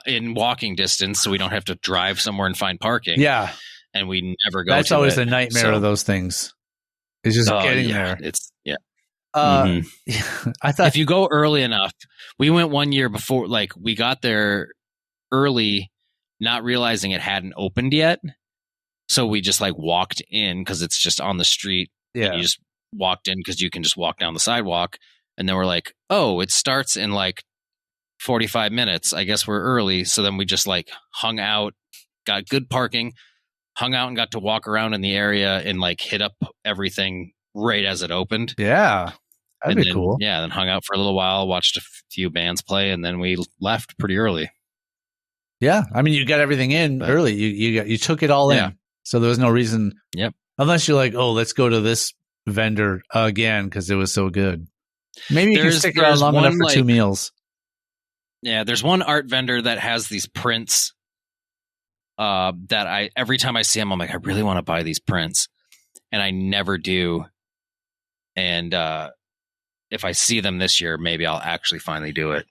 in walking distance, so we don't have to drive somewhere and find parking. Yeah, and we never go. That's always the nightmare of those things. It's just getting there. It's I thought if you go early enough, we went one year before, like we got there early, not realizing it hadn't opened yet. So we just like walked in because it's just on the street. Yeah. And you just walked in because you can just walk down the sidewalk. And then we're like, oh, it starts in like 45 minutes. I guess we're early. So then we just like hung out, got good parking, hung out and got to walk around in the area and like hit up everything right as it opened. Yeah. That'd be cool. Yeah, then hung out for a little while, watched a few bands play, and then we left pretty early. Yeah, I mean, you got everything in early. You took it all in, so there was no reason. Yep. Unless you're like, oh, let's go to this vendor again because it was so good. Maybe you can stick around long enough for 2 meals. Yeah, there's one art vendor that has these prints. That every time I see them, I'm like, I really want to buy these prints, and I never do. And if I see them this year, maybe I'll actually finally do it.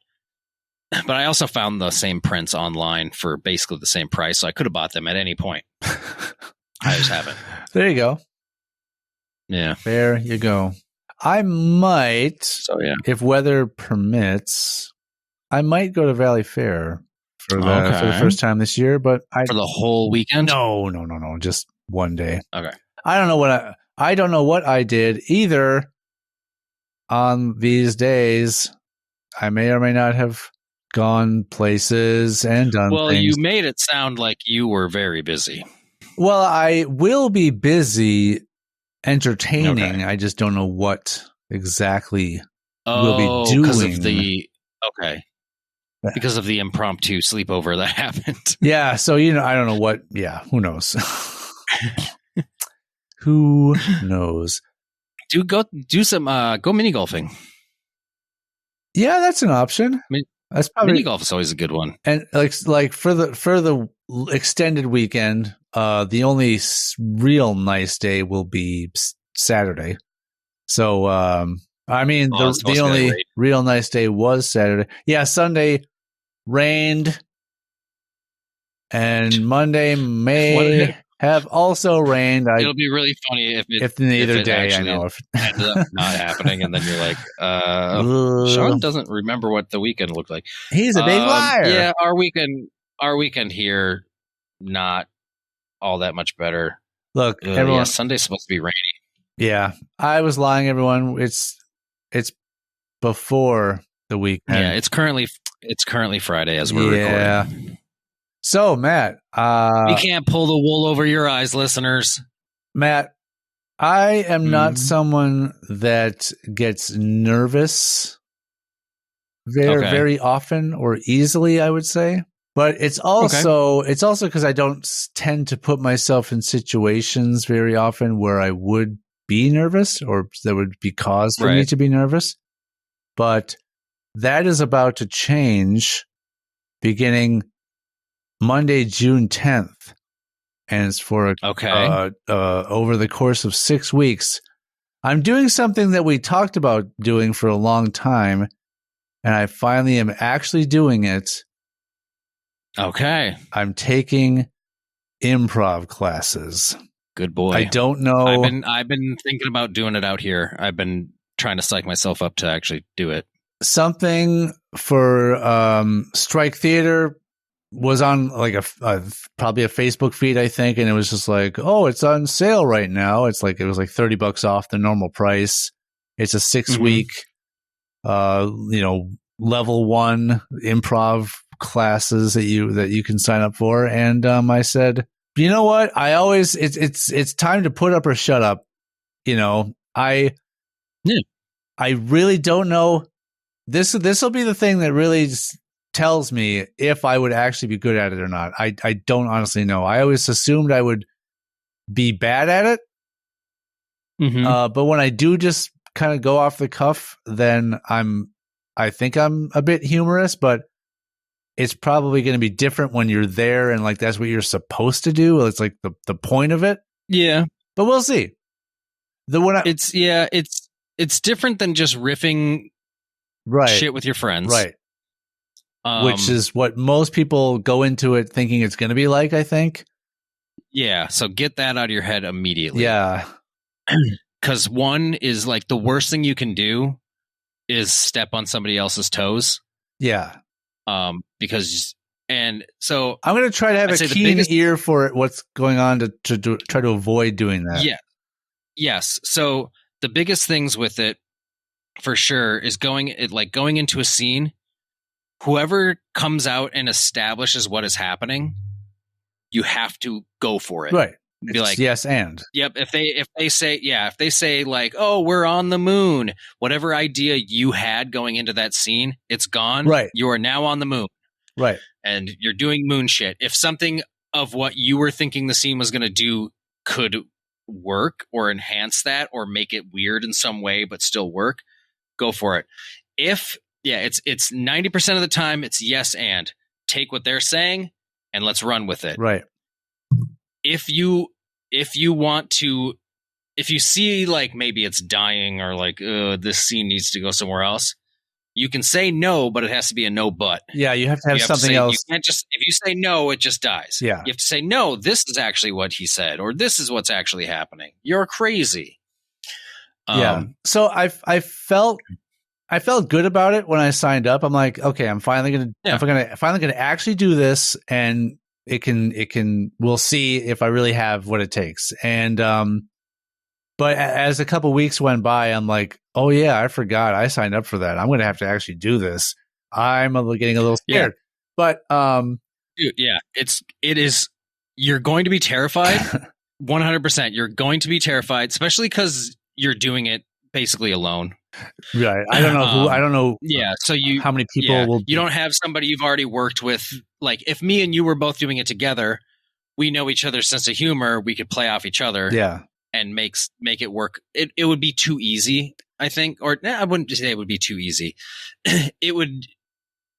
But I also found the same prints online for basically the same price, so I could have bought them at any point. I just haven't. There you go. Yeah. There you go. I might, if weather permits, I might go to Valley Fair for the first time this year. But for the whole weekend? No, just one day. Okay. I don't know what I did either. On these days, I may or may not have gone places and done things. Well, you made it sound like you were very busy. Well, I will be busy entertaining. Okay. I just don't know what exactly we'll be doing. Because of the impromptu sleepover that happened. Yeah, so I don't know what. Yeah, who knows? Who knows? Go mini golfing. Yeah, that's an option. That's probably mini golf is always a good one. And like for the extended weekend, the only real nice day will be Saturday. So I mean the only real nice day was Saturday. Yeah, Sunday rained, and Monday may have also rained. It'll be really funny if neither day I know if ended up not happening, and then you're like, Sean doesn't remember what the weekend looked like. He's a big liar. Yeah, our weekend here, not all that much better. Look, everyone, Sunday's supposed to be rainy. Yeah, I was lying, everyone. It's before the weekend. Yeah, it's currently Friday as we're recording. So, Matt, we can't pull the wool over your eyes, listeners. Matt, I am not someone that gets nervous very often or easily, I would say. But it's also because I don't tend to put myself in situations very often where I would be nervous or there would be cause for me to be nervous. But that is about to change beginning Monday, June 10th. and it's for over the course of 6 weeks. I'm doing something that we talked about doing for a long time, and I finally am actually doing it. Okay. I'm taking improv classes. Good boy. I don't know. I've been thinking about doing it out here. I've been trying to psych myself up to actually do it. Something for Strike Theater was on like probably a Facebook feed, I think, and it was just like, oh, it's on sale right now. It was like $30 off the normal price. It's a 6-week, level 1 improv classes that you can sign up for. And I said, you know what? It's time to put up or shut up. I really don't know. This will be the thing that really tells me if I would actually be good at it or not. I don't honestly know. I always assumed I would be bad at it. Mm-hmm. But when I do just kind of go off the cuff, then I think I'm a bit humorous, but it's probably going to be different when you're there and like that's what you're supposed to do. It's like the point of it. Yeah. But we'll see. It's different than just riffing shit with your friends. Right. Which is what most people go into it thinking it's going to be like, I think. Yeah. So get that out of your head immediately. Yeah. Because one is like the worst thing you can do is step on somebody else's toes. Yeah. And so I'm going to try to have a keen ear for what's going on to try to avoid doing that. Yeah. Yes. So the biggest things with it for sure is going into a scene. Whoever comes out and establishes what is happening, you have to go for it. Right. Be like, yes, and yep. If they say like, oh, we're on the moon, whatever idea you had going into that scene, it's gone. Right. You are now on the moon. Right. And you're doing moon shit. If something of what you were thinking the scene was going to do could work or enhance that or make it weird in some way, but still work, go for it. It's 90% of the time it's yes and take what they're saying and let's run with it. Right. If you see like maybe it's dying or like this scene needs to go somewhere else, you can say no, but it has to be a no but. Yeah, you have to have something else. You can't just, if you say no, it just dies. Yeah. You have to say no, this is actually what he said, or this is what's actually happening. You're crazy. Yeah. So I felt good about it when I signed up. I'm like, okay, I'm finally gonna actually do this, and we'll see if I really have what it takes. And but as a couple weeks went by, I'm like, oh yeah, I forgot I signed up for that. I'm gonna have to actually do this. I'm getting a little scared. Yeah. But dude, yeah, it is. You're going to be terrified. 100%. You're going to be terrified, especially because you're doing it basically alone. Right. I don't know who. I don't know. Yeah. So how many people will? You don't have somebody you've already worked with. Like if me and you were both doing it together, we know each other's sense of humor. We could play off each other. Yeah. And make it work. It would be too easy, I think. Or I wouldn't say it would be too easy. It would.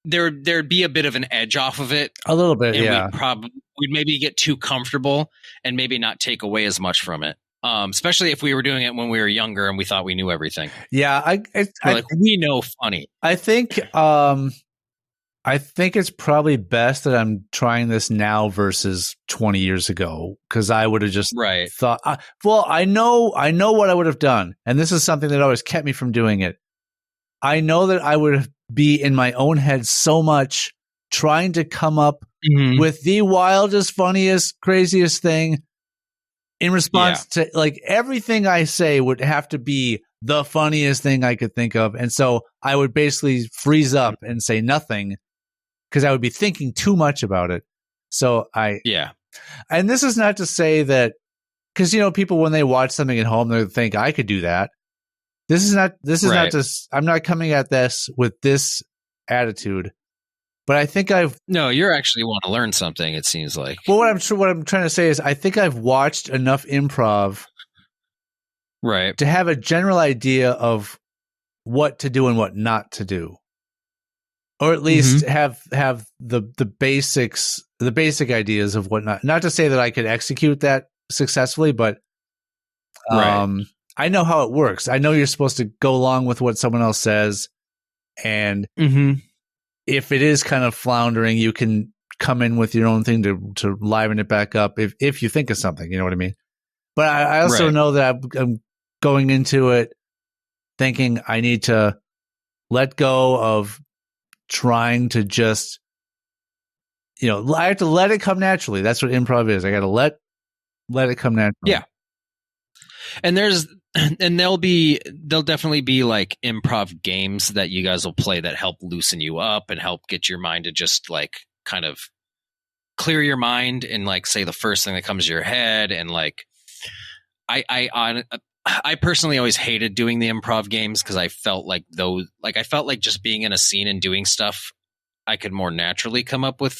There'd be a bit of an edge off of it. A little bit. Yeah. We'd maybe get too comfortable and maybe not take away as much from it. Especially if we were doing it when we were younger and we thought we knew everything. Yeah, we know funny. I think it's probably best that I'm trying this now versus 20 years ago, because I would have just thought, I know what I would have done, and this is something that always kept me from doing it. I know that I would be in my own head so much trying to come up with the wildest, funniest, craziest thing. In response to like everything I say would have to be the funniest thing I could think of. And so I would basically freeze up and say nothing because I would be thinking too much about it. So and this is not to say that, because, people, when they watch something at home, they think I could do that. This is not just, I'm not coming at this with this attitude. But I think no, you actually want to learn something, it seems like. Well, what I'm trying to say is I think I've watched enough improv to have a general idea of what to do and what not to do. or at least have the basic ideas of whatnot. Not to say that I could execute that successfully, but I know how it works. I know you're supposed to go along with what someone else says, and if it is kind of floundering, you can come in with your own thing to liven it back up if you think of something. You know what I mean? But I also know that I'm going into it thinking I need to let go of trying to just, I have to let it come naturally. That's what improv is. I got to let it come naturally. Yeah. And there'll definitely be like improv games that you guys will play that help loosen you up and help get your mind to just like kind of clear your mind and like say the first thing that comes to your head. And like, I personally always hated doing the improv games because I felt like just being in a scene and doing stuff, I could more naturally come up with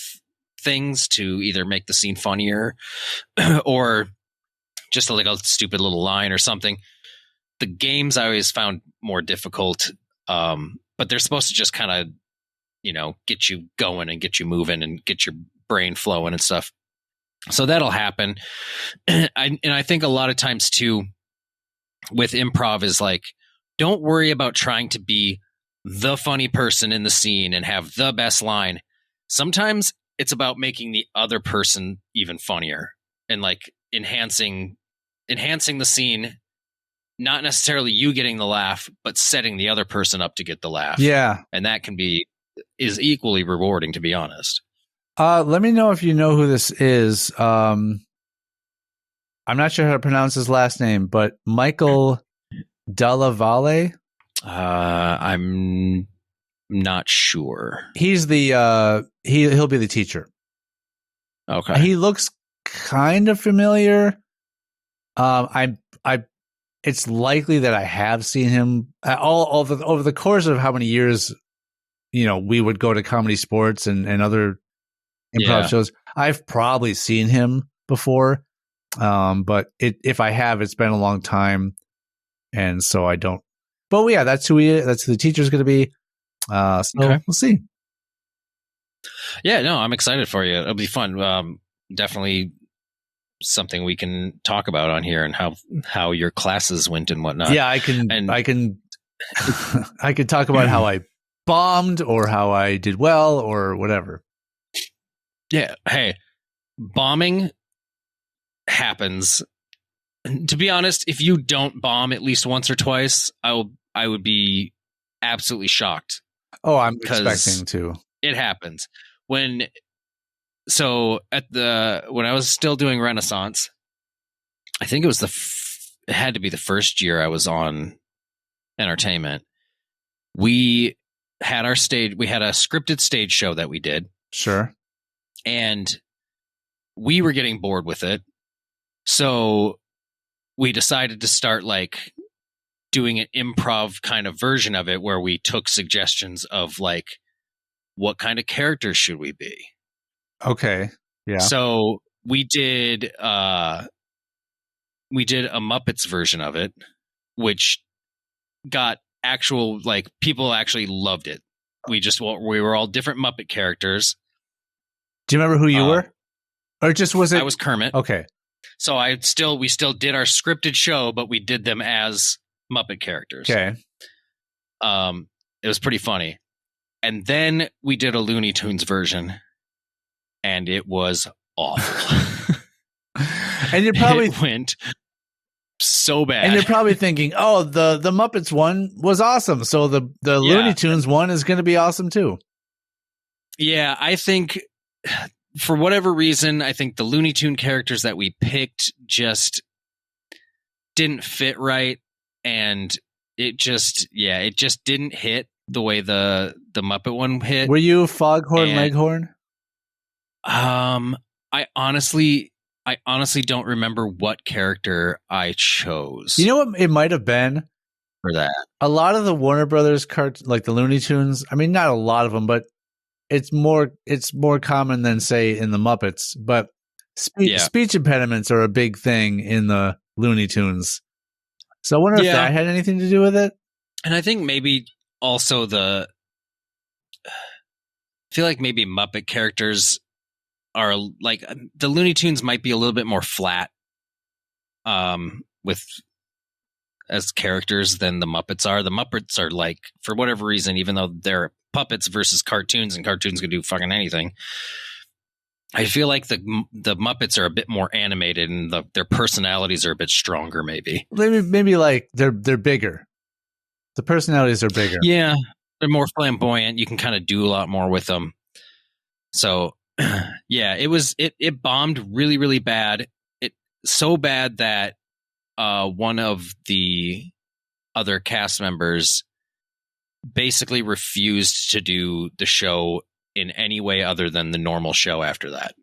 things to either make the scene funnier or just like a stupid little line or something. The games I always found more difficult, but they're supposed to just kind of, get you going and get you moving and get your brain flowing and stuff. So that'll happen. And I think a lot of times too, with improv is like, don't worry about trying to be the funny person in the scene and have the best line. Sometimes it's about making the other person even funnier and like enhancing the scene, not necessarily you getting the laugh, but setting the other person up to get the laugh. Yeah. And that is equally rewarding, to be honest. Let me know if you know who this is. I'm not sure how to pronounce his last name, but Michael Della Valle. I'm not sure. He's the he'll be the teacher. Okay. He looks kind of familiar. It's likely that I have seen him over the course of how many years, we would go to Comedy Sports and other improv shows. I've probably seen him before. But if I have, it's been a long time. And so I don't, but yeah, that's who the teacher's going to be. So We'll see. Yeah, no, I'm excited for you. It'll be fun. Definitely something we can talk about on here and how your classes went and whatnot. Yeah, I can I can talk about how I bombed or how I did well or whatever. Yeah. Hey, bombing happens. To be honest, if you don't bomb at least once or twice, I would be absolutely shocked. Oh, I'm expecting to. It happens. When I was still doing Renaissance, I think it was it had to be the first year I was on entertainment. We had a scripted stage show that we did. Sure. And we were getting bored with it. So we decided to start like doing an improv kind of version of it where we took suggestions of like, what kind of characters should we be? Okay. Yeah. So we did a Muppets version of it, which got people actually loved it. We were all different Muppet characters. Do you remember who you were? Or just was it? I was Kermit. Okay. So we still did our scripted show, but we did them as Muppet characters. Okay. It was pretty funny. And then we did a Looney Tunes version, and it was awful. And you probably went so bad. And you're probably thinking, "Oh, the Muppets one was awesome, so the Looney Tunes one is going to be awesome too." Yeah, I think for whatever reason, I think the Looney Tune characters that we picked just didn't fit right, and it just didn't hit the way the Muppet one hit. Were you Foghorn Leghorn? I honestly don't remember what character I chose. You know what it might have been? For that. A lot of the Warner Brothers cartoons, like the Looney Tunes, I mean, not a lot of them, but it's more common than, say, in the Muppets. But speech impediments are a big thing in the Looney Tunes. So I wonder if that had anything to do with it. And I think maybe also feel like maybe Muppet characters are like the Looney Tunes might be a little bit more flat with as characters than the Muppets are. The Muppets are like, for whatever reason, even though they're puppets versus cartoons and cartoons can do fucking anything, I feel like the Muppets are a bit more animated and their personalities are a bit stronger. Maybe like they're bigger. The personalities are bigger. Yeah, they're more flamboyant. You can kind of do a lot more with them. So yeah, it bombed really, really bad. It so bad that one of the other cast members basically refused to do the show in any way other than the normal show after that.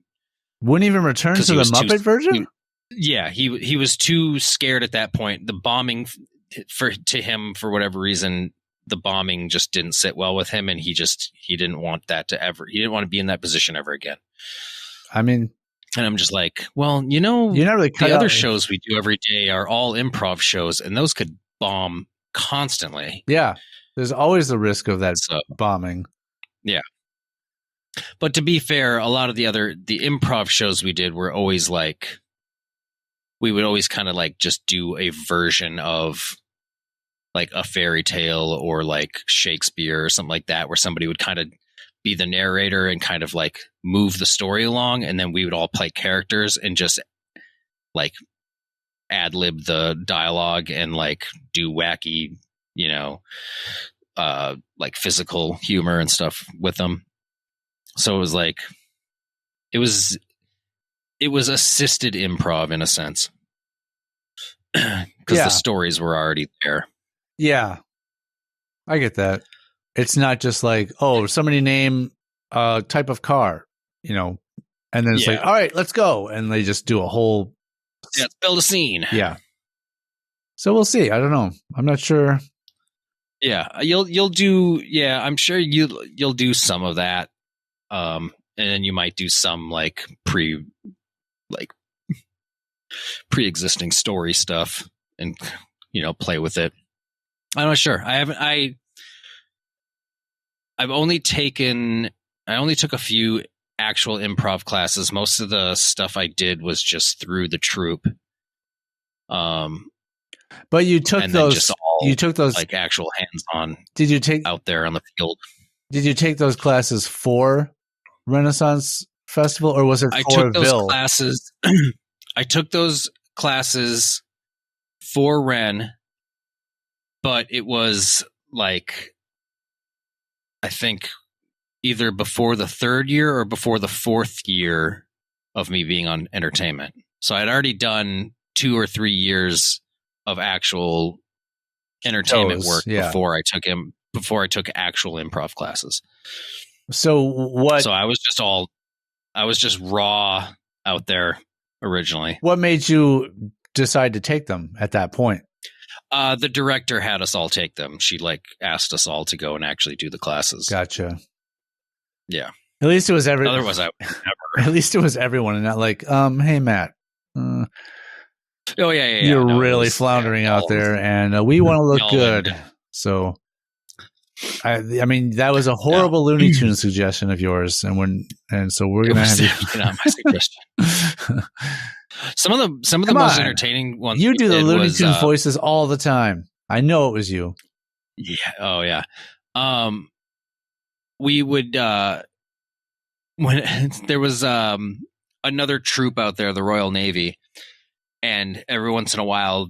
Wouldn't even return to the Muppet version? He was too scared at that point. The bombing to him, for whatever reason, the bombing just didn't sit well with him, and he didn't want he didn't want to be in that position ever again. I mean, and I'm just like, well, you're not really the other shows we do every day are all improv shows, and those could bomb constantly. Yeah. There's always the risk of that bombing. Yeah. But to be fair, a lot of the improv shows we did were always like, we would always kind of like just do a version of like a fairy tale or like Shakespeare or something like that, where somebody would kind of be the narrator and kind of like move the story along. And then we would all play characters and just like ad lib the dialogue and like do wacky, like physical humor and stuff with them. So it was like, it was assisted improv in a sense, because the stories were already there. Yeah, I get that. It's not just like, oh, somebody name a type of car, and then it's like, all right, let's go. And they just do a whole. Yeah, let's build a scene. Yeah. So we'll see. I don't know. I'm not sure. Yeah, you'll do. Yeah, I'm sure you'll do some of that. And then you might do some like pre-existing story stuff and play with it. I'm not sure. I only took a few actual improv classes. Most of the stuff I did was just through the troupe. But you took those. You took those like actual hands-on. Did you take out there on the field? Did you take those classes for Renaissance Festival, or was it for I took those Ville? classes. I took those classes for Ren, but it was like, I think either before the third year or before the fourth year of me being on entertainment. So I'd already done 2 or 3 years of actual entertainment work before I took actual improv classes. So I was just raw out there originally. What made you decide to take them at that point? The director had us all take them. She asked us all to go and actually do the classes. Gotcha. Yeah. At least it was everyone. Otherwise, I would never. At least it was everyone, and not like, hey, Matt. Oh yeah. You're really floundering out there, and we want to look good. So, I mean, that was a horrible Looney Tunes suggestion of yours, and so we're gonna have you. Not my suggestion. Some of the most entertaining ones. You do the Looney Tunes voices all the time. I know it was you. Yeah. Oh yeah. We would when there was another troop out there, the Royal Navy, and every once in a while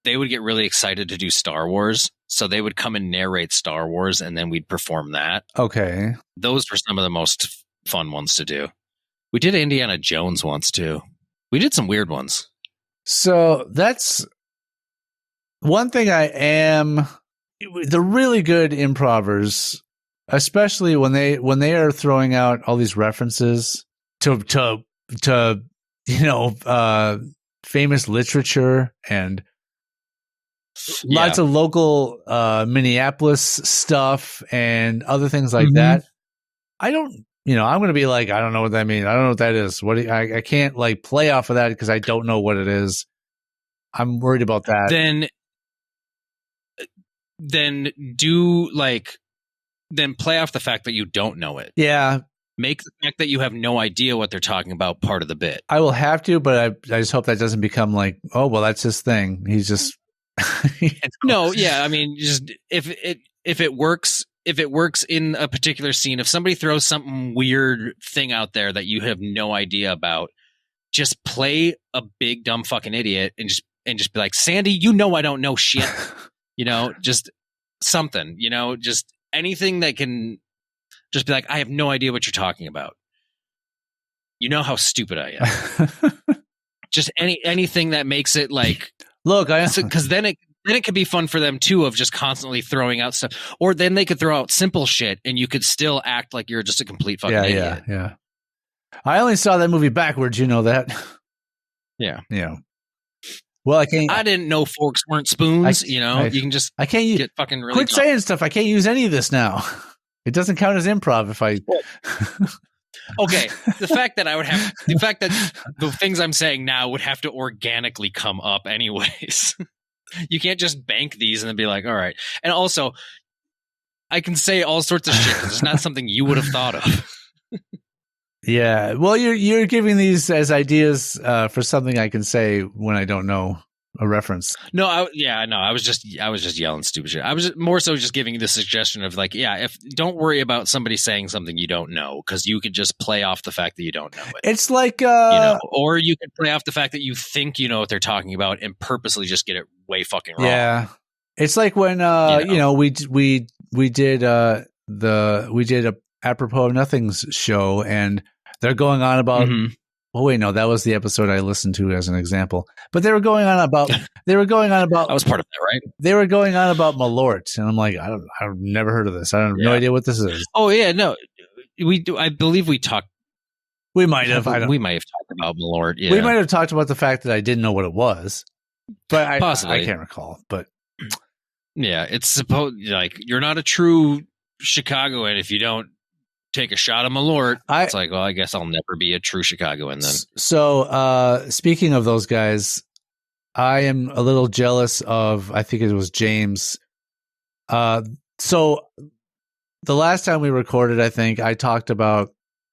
they would get really excited to do Star Wars, so they would come and narrate Star Wars, and then we'd perform that. Okay, those were some of the most fun ones to do. We did Indiana Jones once too. We did some weird ones. So that's one thing. The really good improvers, especially when they are throwing out all these references to famous literature and lots of local Minneapolis stuff and other things like that. I don't. I'm going to be like, I don't know what that means. I don't know what that is. I can't play off of that because I don't know what it is. I'm worried about that. Then do then play off the fact that you don't know it. Yeah. Make the fact that you have no idea what they're talking about part of the bit. I will have to, but I just hope that doesn't become like, oh, well, that's his thing. He's just No, yeah. I mean, just if it works in a particular scene, if somebody throws something weird thing out there that you have no idea about, just play a big dumb fucking idiot and just be like, Sandy, you know I don't know shit. Just something, just anything that can just be like, I have no idea what you're talking about. You know how stupid I am. Just anything that makes it like, look, because then it could be fun for them too, of just constantly throwing out stuff, or then they could throw out simple shit and you could still act like you're just a complete fucking idiot. Yeah. I only saw that movie backwards. You know that? Yeah. Yeah. Well, I didn't know forks weren't spoons. You can just. I can't get fucking really. Quit saying stuff. I can't use any of this now. It doesn't count as improv if I. Okay, the fact that the things I'm saying now would have to organically come up anyways. You can't just bank these and then be like, all right. And also, I can say all sorts of shit because it's not something you would have thought of. Yeah, well, you're giving these as ideas for something I can say when I don't know a reference. No, I was just yelling stupid shit. I was more so just giving the suggestion of like, if don't worry about somebody saying something you don't know, because you could just play off the fact that you don't know it. It's like or you could play off the fact that you think you know what they're talking about and purposely just get it way fucking wrong. Yeah, it's like when we did a Apropos of Nothing's show, and they're going on about. Mm-hmm. Oh wait, no, that was the episode I listened to as an example. But they were going on about. I was part of that, right? They were going on about Malort, and I'm like, I've never heard of this. I have no idea what this is. Oh yeah, no, we do. I believe we talked. We might have. We might have talked about Malort. Yeah, we might have talked about the fact that I didn't know what it was, but I can't recall. But yeah, it's supposed like you're not a true Chicagoan if you don't take a shot of Malort. It's like, well, I guess I'll never be a true Chicagoan then. So, speaking of those guys, I am a little jealous of, I think it was James. So the last time we recorded, I think I talked about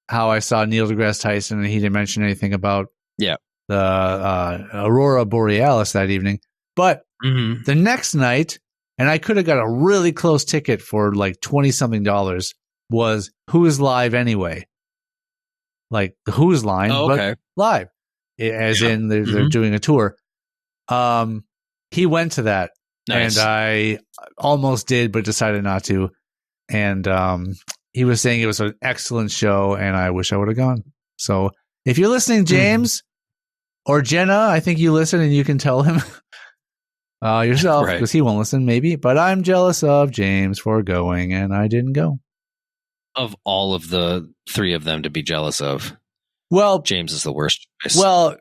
how I saw Neil deGrasse Tyson and he didn't mention anything about the Aurora Borealis that evening. But the next night, and I could have got a really close ticket for like $20-something, was Who's Live Anyway? Like the Who's Line, but live. As in they're doing a tour. He went to that. Nice. And I almost did, but decided not to. And he was saying it was an excellent show, and I wish I would have gone. So if you're listening, James or Jenna, I think you listen and you can tell him yourself, because he won't listen maybe. But I'm jealous of James for going, and I didn't go. Of all of the three of them to be jealous of, well, James is the worst. Well,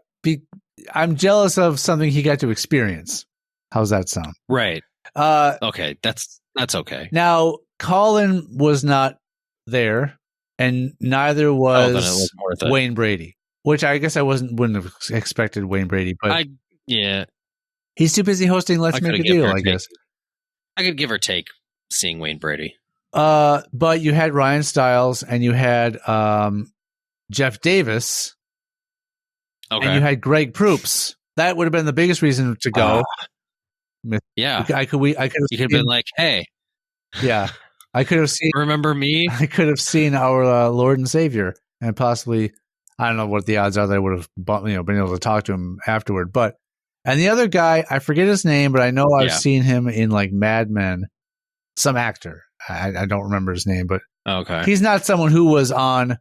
I'm jealous of something he got to experience. How's that sound? Right. Okay, that's okay. Now, Colin was not there, and neither was Wayne Brady, which I guess I wouldn't have expected Wayne Brady, but he's too busy hosting Let's Make a Deal, I guess. I could give or take seeing Wayne Brady. But you had Ryan Stiles and you had Jeff Davis, and you had Greg Proops. That would have been the biggest reason to go. Yeah, I could have been like, hey, yeah, I could have seen. Remember me? I could have seen our Lord and Savior, and possibly, I don't know what the odds are that I would have, been able to talk to him afterward. But and the other guy, I forget his name, but I know I've seen him in like Mad Men. Some actor. I don't remember his name, but he's not someone who was on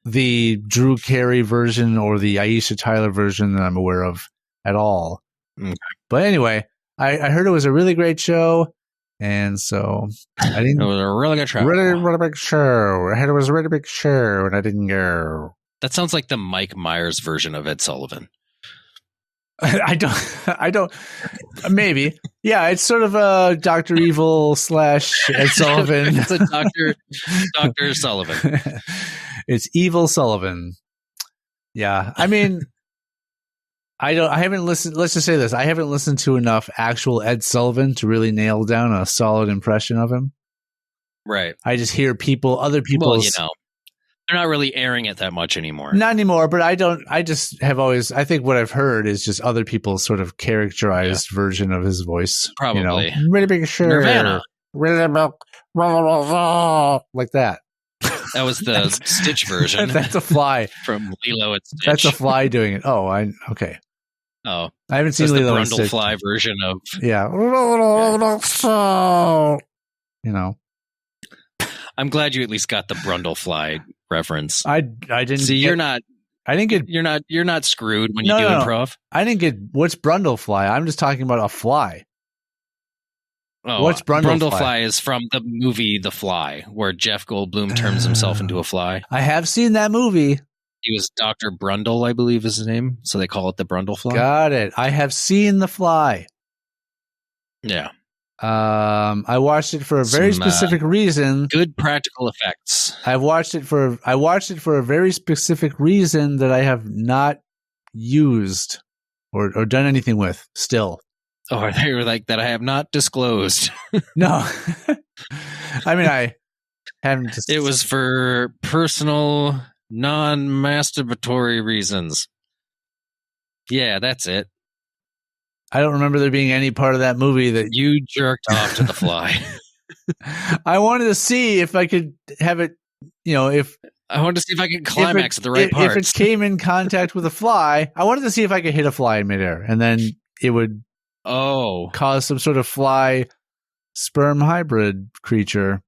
the Drew Carey version or the Aisha Tyler version that I'm aware of at all. Okay. But anyway, I heard it was a really great show, and so I didn't. It was a really good show. Really big show. I heard it was a really big show, and I didn't go. That sounds like the Mike Myers version of Ed Sullivan. I don't, maybe. Yeah, it's sort of a Dr. Evil / Ed Sullivan. It's a Dr. Sullivan. It's Evil Sullivan. Yeah. I mean, I haven't listened. Let's just say this. I haven't listened to enough actual Ed Sullivan to really nail down a solid impression of him. Right. I just hear other people's. Well, they're not really airing it that much anymore. Not anymore, but I think what I've heard is just other people's sort of characterized version of his voice. Probably. Really big shirt. Nirvana. Like that. That was the Stitch version. That's a fly. From Lilo and Stitch. That's a fly doing it. Oh, okay. Oh. I haven't seen Lilo and Stitch. The Brundlefly version of... Yeah. I'm glad you at least got the Brundlefly reference. I didn't see. You're not screwed when you do improv. I didn't get what's Brundlefly. I'm just talking about a fly. Oh, what's Brundlefly? Brundlefly is from the movie The Fly, where Jeff Goldblum turns himself into a fly. I have seen that movie. He was Dr. Brundle, I believe is his name, so they call it the Brundlefly. Got it. I have seen The Fly. Yeah. I watched it for a very specific reason. Good practical effects. I watched it for a very specific reason that I have not used or done anything with still. Oh, they were like that I have not disclosed. No. I mean, I haven't. It was for personal, non-masturbatory reasons. Yeah, that's it. I don't remember there being any part of that movie that you jerked off to The Fly. I wanted to see if I could have it, if I wanted to see if I could climax at the right parts. If it came in contact with a fly, I wanted to see if I could hit a fly in midair, and then it would cause some sort of fly sperm hybrid creature.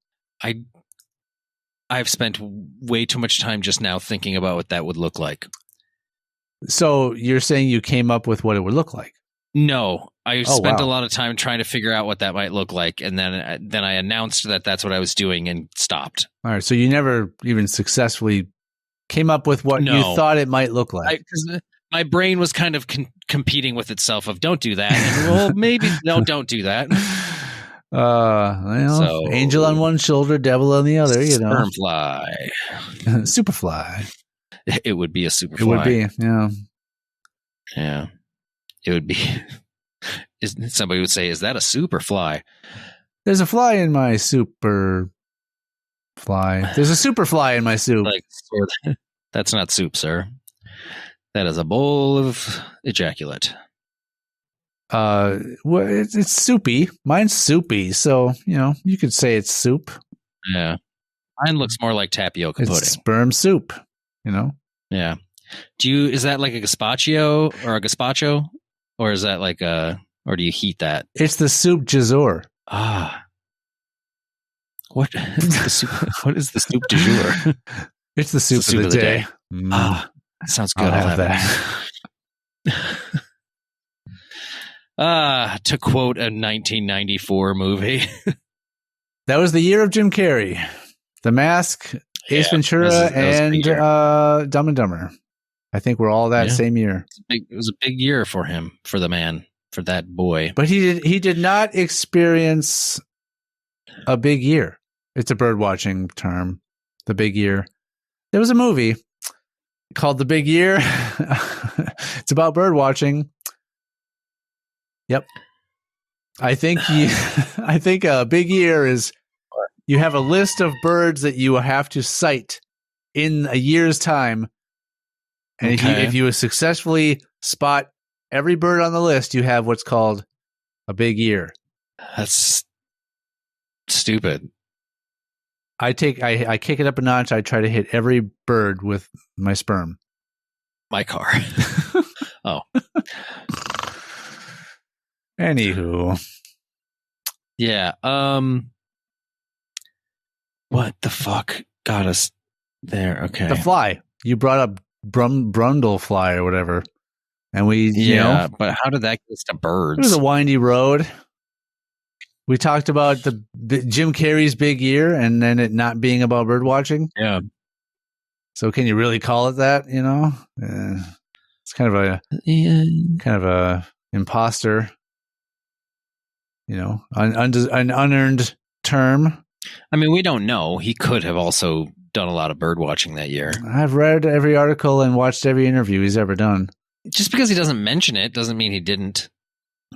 I've spent way too much time just now thinking about what that would look like. So you're saying you came up with what it would look like? No, I spent a lot of time trying to figure out what that might look like, and then I announced that that's what I was doing and stopped. All right, so you never even successfully came up with what you thought it might look like. Because my brain was kind of competing with itself of don't do that. And, well, maybe don't do that. Angel on one shoulder, devil on the other. Sperm fly, superfly. It would be a superfly. It would be, yeah. It would be. Somebody would say, "Is that a super fly?" There's a fly in my super fly. There's a super fly in my soup. That's not soup, sir. That is a bowl of ejaculate. Well, it's soupy. Mine's soupy, so you could say it's soup. Yeah, mine looks more like tapioca pudding. Sperm soup. Yeah. Is that like a gazpacho or a gazpacho? Or is that or do you heat that? It's the soup du jour. What is the soup du jour? It's the soup of the day. That sounds good. I'll have that. To quote a 1994 movie. That was the year of Jim Carrey. The Mask, Ace Ventura, and Dumb and Dumber. I think we're all that same year. It was a big year for him, for the man, for that boy. But he did not experience a big year. It's a bird watching term. The big year. There was a movie called The Big Year. It's about bird watching. Yep. I think a big year is you have a list of birds that you have to sight in a year's time. And if you successfully spot every bird on the list, you have what's called a big year. That's stupid. I kick it up a notch. I try to hit every bird with my sperm. My car. Oh. Anywho. Yeah. What the fuck got us there? Okay. The fly. You brought up Brundlefly or whatever. And we, but how did that get us to birds? It was a windy road. We talked about the Jim Carrey's big year and then it not being about bird watching. Yeah. So can you really call it that? It's kind of a imposter, an unearned term. I mean, we don't know. He could have also done a lot of bird watching that year. I've read every article and watched every interview he's ever done. Just because he doesn't mention it doesn't mean he didn't.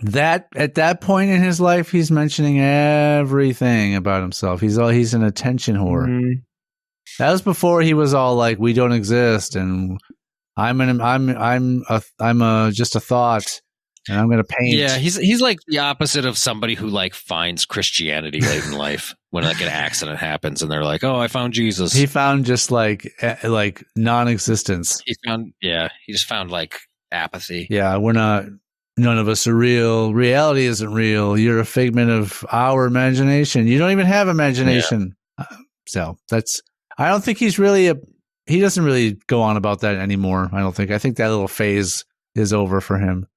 That at that point in his life, he's mentioning everything about himself. He's an attention whore. Mm-hmm. That was before he was all like, "We don't exist," and I'm just a thought, and I'm gonna paint. Yeah, he's like the opposite of somebody who like finds Christianity late in life when like an accident happens, and they're like, "Oh, I found Jesus." He found just like non-existence. He just found like apathy. Yeah, none of us are real. Reality isn't real. You're a figment of our imagination. You don't even have imagination. Yeah. So I don't think he's really he doesn't really go on about that anymore. I think that little phase is over for him.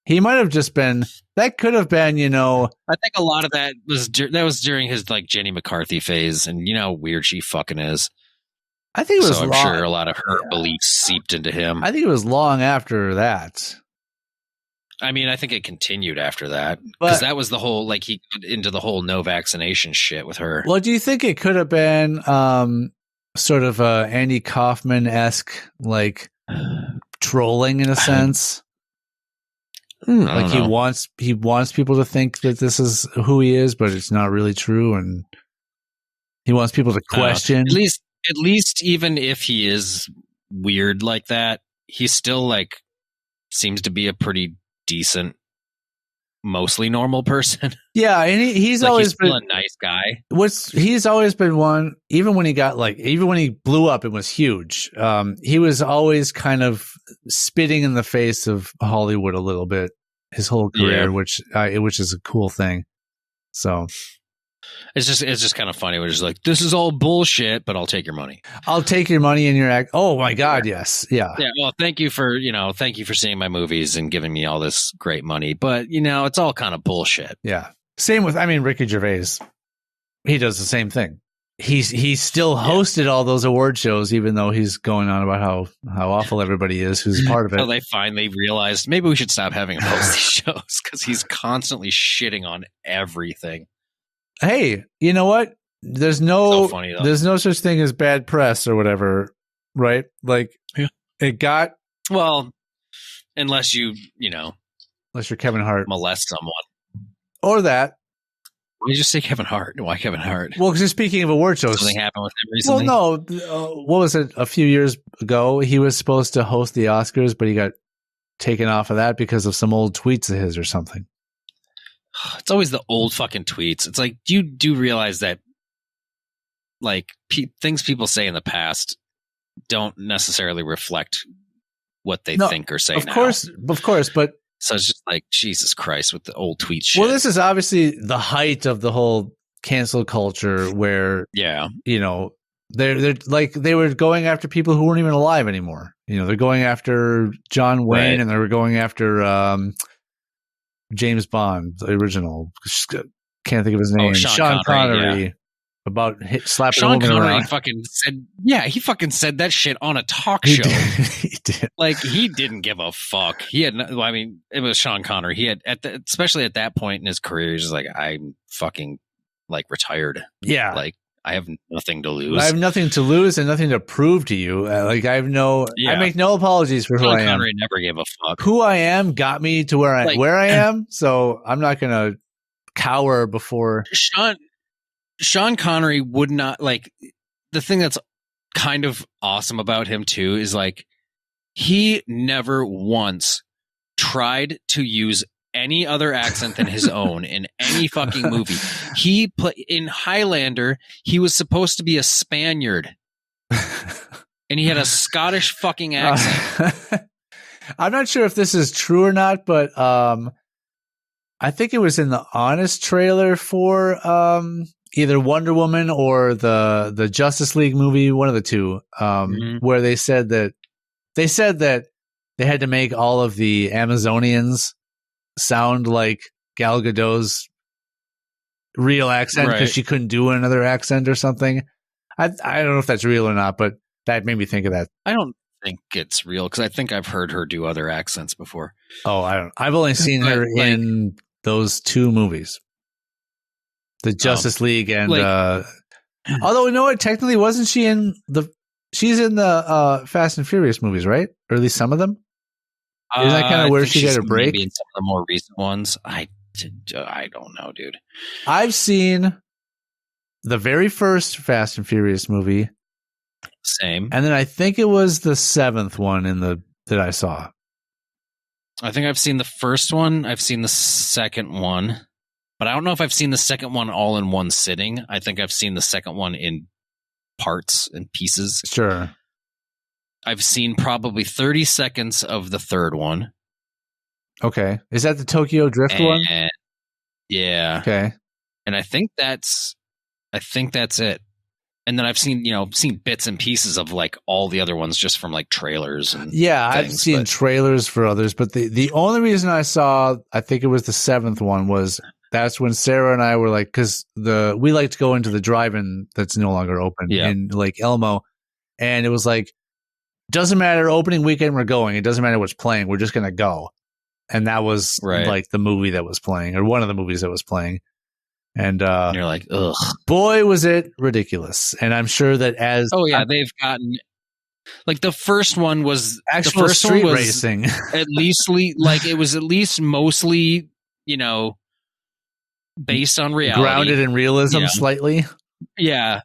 He might have just been, that could have been, I think a lot of that was during his like Jenny McCarthy phase, and you know how weird she fucking is. I think it was I'm sure a lot of her beliefs seeped into him. I think it was long after that. I mean, I think it continued after that, because that was the whole, like, he got into the whole no vaccination shit with her. Well, do you think it could have been sort of Andy Kaufman-esque, like, trolling in a sense? Like he wants people to think that this is who he is, but it's not really true, and he wants people to question. At least even if he is weird like that, he still like seems to be a pretty decent, mostly normal person. Yeah, and he's like, always been a nice guy. He's always been one, even when he blew up and was huge. He was always kind of spitting in the face of Hollywood a little bit his whole career, which is a cool thing. So it's just kind of funny. We're just like, this is all bullshit, but I'll take your money. I'll take your money and your act. Oh my God. Yes. Yeah. Yeah. Well, thank you for seeing my movies and giving me all this great money, but it's all kind of bullshit. Yeah. Same with, Ricky Gervais. He does the same thing. He's still hosted all those award shows, even though he's going on about how awful everybody is who's part of it. So they finally realized maybe we should stop having him host these shows, because he's constantly shitting on everything. Hey, you know what? There's no such thing as bad press or whatever, right? Like it got unless unless you're Kevin Hart, molest someone or that. Why did you say Kevin Hart? Why Kevin Hart? Well, because speaking of award shows, something happened with him recently. Well, no, what was it? A few years ago, he was supposed to host the Oscars, but he got taken off of that because of some old tweets of his or something. It's always the old fucking tweets. It's like, you do realize that, like, things people say in the past don't necessarily reflect what they think or say now. Of course, but so it's just like, Jesus Christ, with the old tweet shit. Well, this is obviously the height of the whole cancel culture, where they're like, they were going after people who weren't even alive anymore. They're going after John Wayne, and they were going after James Bond, the original. Can't think of his name. Sean Connery. Yeah. About slapping Sean a woman Connery around. He fucking said that shit on a talk show. He did. Like, he didn't give a fuck. He had, it was Sean Connery. He had, especially at that point in his career, he's just like, I'm fucking like retired. Yeah. Like, I have nothing to lose. I have nothing to lose and nothing to prove to you. I make no apologies for who I am. Connery never gave a fuck. Who I am got me to where I am. So I'm not going to cower before. Sean Connery would not, like, the thing that's kind of awesome about him too is, like, he never once tried to use any other accent than his own in any fucking movie. He put in Highlander, he was supposed to be a Spaniard, and he had a Scottish fucking accent. I'm not sure if this is true or not, but I think it was in the Honest trailer for either Wonder Woman or the Justice League movie, one of the two, where they said that they had to make all of the Amazonians sound like Gal Gadot's real accent because she couldn't do another accent or something. I don't know if that's real or not, but that made me think of that. I don't think it's real, because I think I've heard her do other accents before. Oh, I've only seen her in those two movies, the Justice League and although, you know what, technically wasn't she in she's in the Fast and Furious movies, right? Or at least some of them. Isn't that kind of where she got a break? Maybe in some of the more recent ones. I don't know, dude. I've seen the very first Fast and Furious movie. Same. And then I think it was the 7th one that I saw. I think I've seen the first one. I've seen the second one. But I don't know if I've seen the second one all in one sitting. I think I've seen the second one in parts and pieces. Sure. I've seen probably 30 seconds of the third one. Okay. Is that the Tokyo Drift one? Yeah. Okay. And I think that's it. And then I've seen bits and pieces of like all the other ones just from like trailers and I've seen trailers for others, but the only reason I saw, I think it was the 7th one, was that's when Sarah and I were like, because we like to go into the drive-in that's no longer open in Lake Elmo, and it was like, doesn't matter, opening weekend we're going, it doesn't matter what's playing, we're just gonna go. And that was like the movie that was playing, or one of the movies that was playing. And you're like, ugh. Boy, was it ridiculous. And I'm sure that they've gotten, like, the first one was actual street racing. At least it was at least mostly, based on reality. Grounded in realism slightly. Yeah.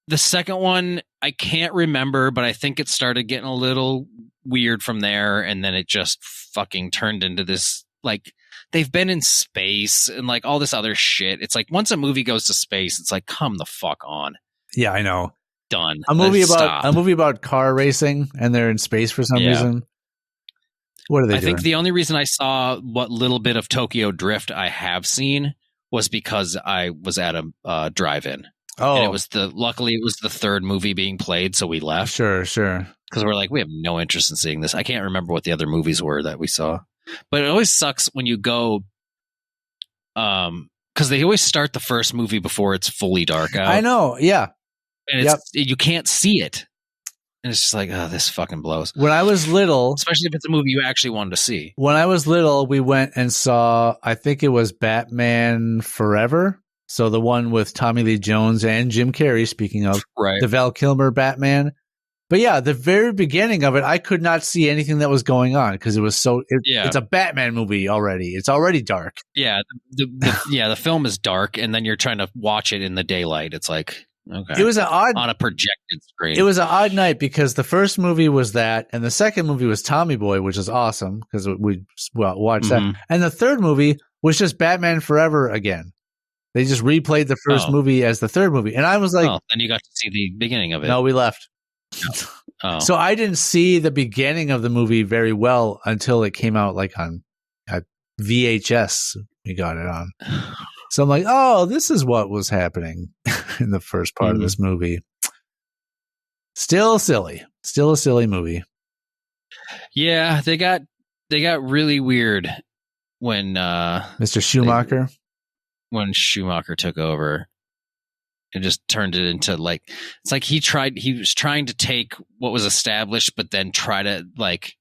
The second one, I can't remember, but I think it started getting a little weird from there, and then it just fucking turned into this, like, they've been in space and like all this other shit. It's like once a movie goes to space, it's like, come the fuck on. Yeah, I know. Done. A movie about car racing and they're in space for some reason. What are they doing? I think the only reason I saw what little bit of Tokyo Drift I have seen was because I was at a drive-in. Oh. And luckily it was the third movie being played, so we left. Sure. Because we're like, we have no interest in seeing this. I can't remember what the other movies were that we saw. But it always sucks when you go, because they always start the first movie before it's fully dark out. I know, yeah. And you can't see it. And it's just like, oh, this fucking blows. When I was little, especially if it's a movie you actually wanted to see. When I was little, we went and saw, I think it was Batman Forever. So the one with Tommy Lee Jones and Jim Carrey, speaking of, the Val Kilmer Batman. But yeah, the very beginning of it, I could not see anything that was going on because it was it's a Batman movie already. It's already dark. Yeah, the film is dark, and then you're trying to watch it in the daylight. It's like, okay. It was on a projected screen. It was an odd night because the first movie was that, and the second movie was Tommy Boy, which is awesome because we watched that. And the third movie was just Batman Forever again. They just replayed the first movie as the third movie, and I was like, then you got to see the beginning of it. No, we left. Oh. So I didn't see the beginning of the movie very well until it came out like on VHS. We got it on. So I'm like, oh, this is what was happening in the first part of this movie. Still silly. Still a silly movie. Yeah, they got really weird when Mr. Schumacher when Schumacher took over. It just turned it into like, it's like he was trying to take what was established, but then try to like,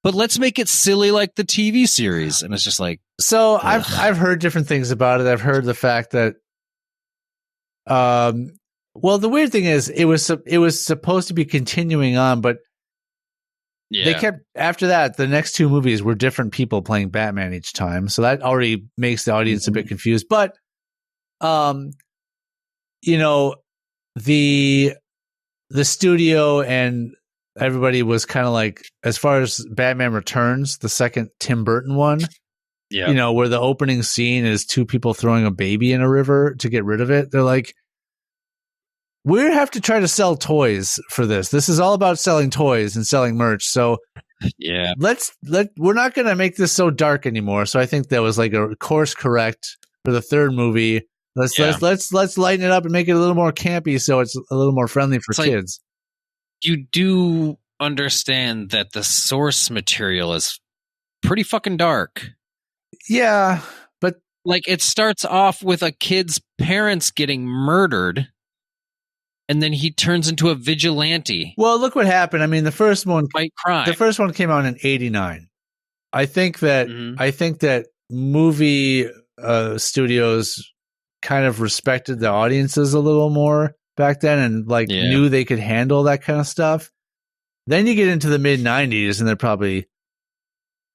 but let's make it silly like the TV series. And it's just like, so I've heard different things about it. I've heard the fact that, well, the weird thing is it was supposed to be continuing on, but they kept, after that, the next two movies were different people playing Batman each time. So that already makes the audience a bit confused, but, you know, the studio and everybody was kind of like, as far as Batman Returns, the second Tim Burton one, you know, where the opening scene is two people throwing a baby in a river to get rid of it. They're like, we have to try to sell toys for this. This is all about selling toys and selling merch. So we're not going to make this so dark anymore. So I think that was like a course correct for the third movie. Let's lighten it up and make it a little more campy, so it's a little more friendly for kids. You do understand that the source material is pretty fucking dark. Yeah, but like it starts off with a kid's parents getting murdered, and then he turns into a vigilante. Well, look what happened. I mean, the first one fight crime. The first one came out in '89. I think that movie studios kind of respected the audiences a little more back then and like knew they could handle that kind of stuff. Then you get into the mid 90s and they're probably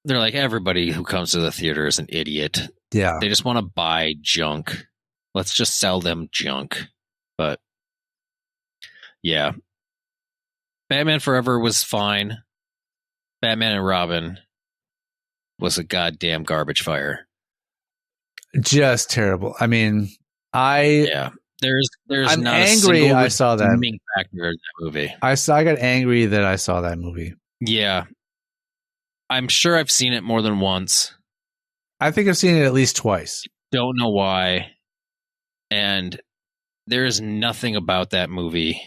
they're like, everybody who comes to the theater is an idiot. Yeah. They just want to buy junk. Let's just sell them junk. But yeah. Batman Forever was fine. Batman and Robin was a goddamn garbage fire. Just terrible. I mean, there's I'm not angry I saw that factor in that movie. I got angry that I saw that movie. Yeah. I'm sure I've seen it more than once. I think I've seen it at least twice. Don't know why. And there is nothing about that movie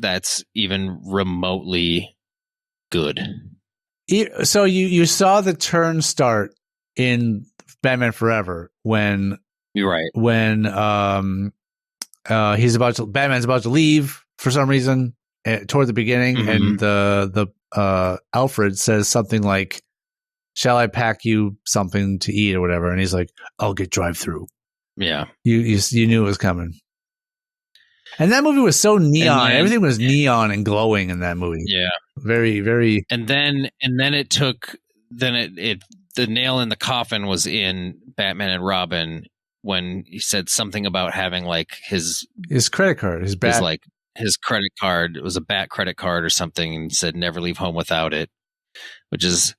that's even remotely good. So you saw the turn start in Batman Forever when you're right. When Batman's about to leave for some reason toward the beginning, and the Alfred says something like, "Shall I pack you something to eat or whatever?" And he's like, "I'll get drive-through." Yeah, you knew it was coming. And that movie was so neon. Everything was neon and glowing in that movie. Yeah, very, very. And then it took. Then the nail in the coffin was in Batman and Robin when he said something about having like his credit card, his credit card. It was a Bat credit card or something, and he said never leave home without it, which is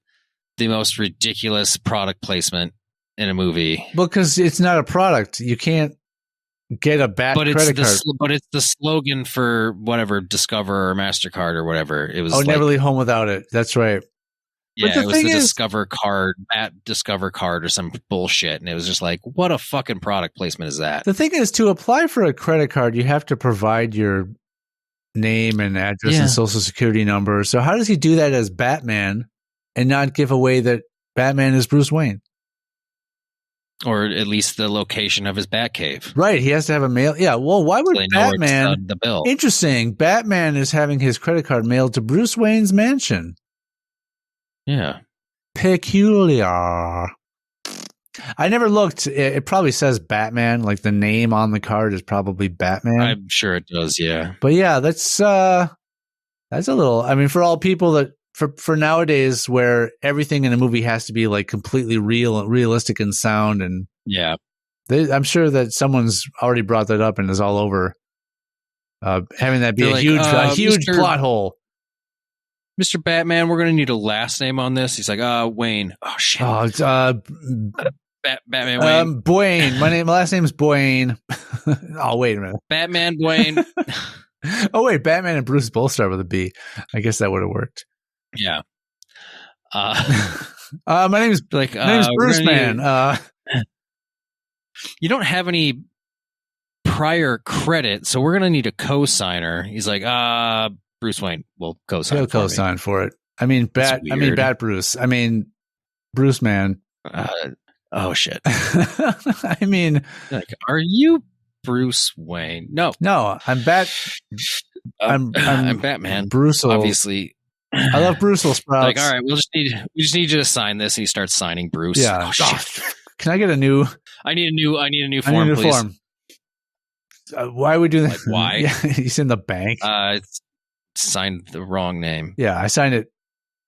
the most ridiculous product placement in a movie. Well, because it's not a product. You can't get a Bat credit card. But it's the slogan for whatever, Discover or MasterCard or whatever. It was never leave home without it. That's right. Yeah, it was the Discover card, Bat Discover card or some bullshit. And it was just like, what a fucking product placement is that? The thing is, to apply for a credit card, you have to provide your name and address and social security number. So how does he do that as Batman and not give away that Batman is Bruce Wayne? Or at least the location of his Batcave. Right. He has to have a mail. Yeah. Well, why would Batman? The bill. Interesting. Batman is having his credit card mailed to Bruce Wayne's mansion. Yeah. Peculiar. I never looked. It probably says Batman. Like the name on the card is probably Batman. I'm sure it does. Yeah. But yeah, that's a little. I mean, for all people that for nowadays, where everything in a movie has to be like completely realistic and sound, and yeah, I'm sure that someone's already brought that up and is all over having that be a huge plot hole. Mr. Batman, we're going to need a last name on this. He's like, Wayne. Oh, shit. Oh, it's, Batman Wayne. Boyne. My last name's Boyne. Oh, wait a minute. Batman Boyne. Oh, wait. Batman and Bruce both start with a B. I guess that would have worked. Yeah. My name's Bruce Man. You don't have any prior credit, so we're going to need a co-signer. He's like, Bruce Wayne will co-sign. He'll co-sign for it. I mean, Bat Bruce. I mean, Bruce Man. Oh shit. I mean, like, are you Bruce Wayne? No, I'm Bat. I'm Batman. Bruce. Obviously, I love Bruce Sprouts. Like, all right, we just need you to sign this. And he starts signing Bruce. Yeah. Oh, shit. Can I get a new? I need a new form, please. Form. Why are we doing that? Like, why? Yeah, he's in the bank. It's signed the wrong name. Yeah, I signed it.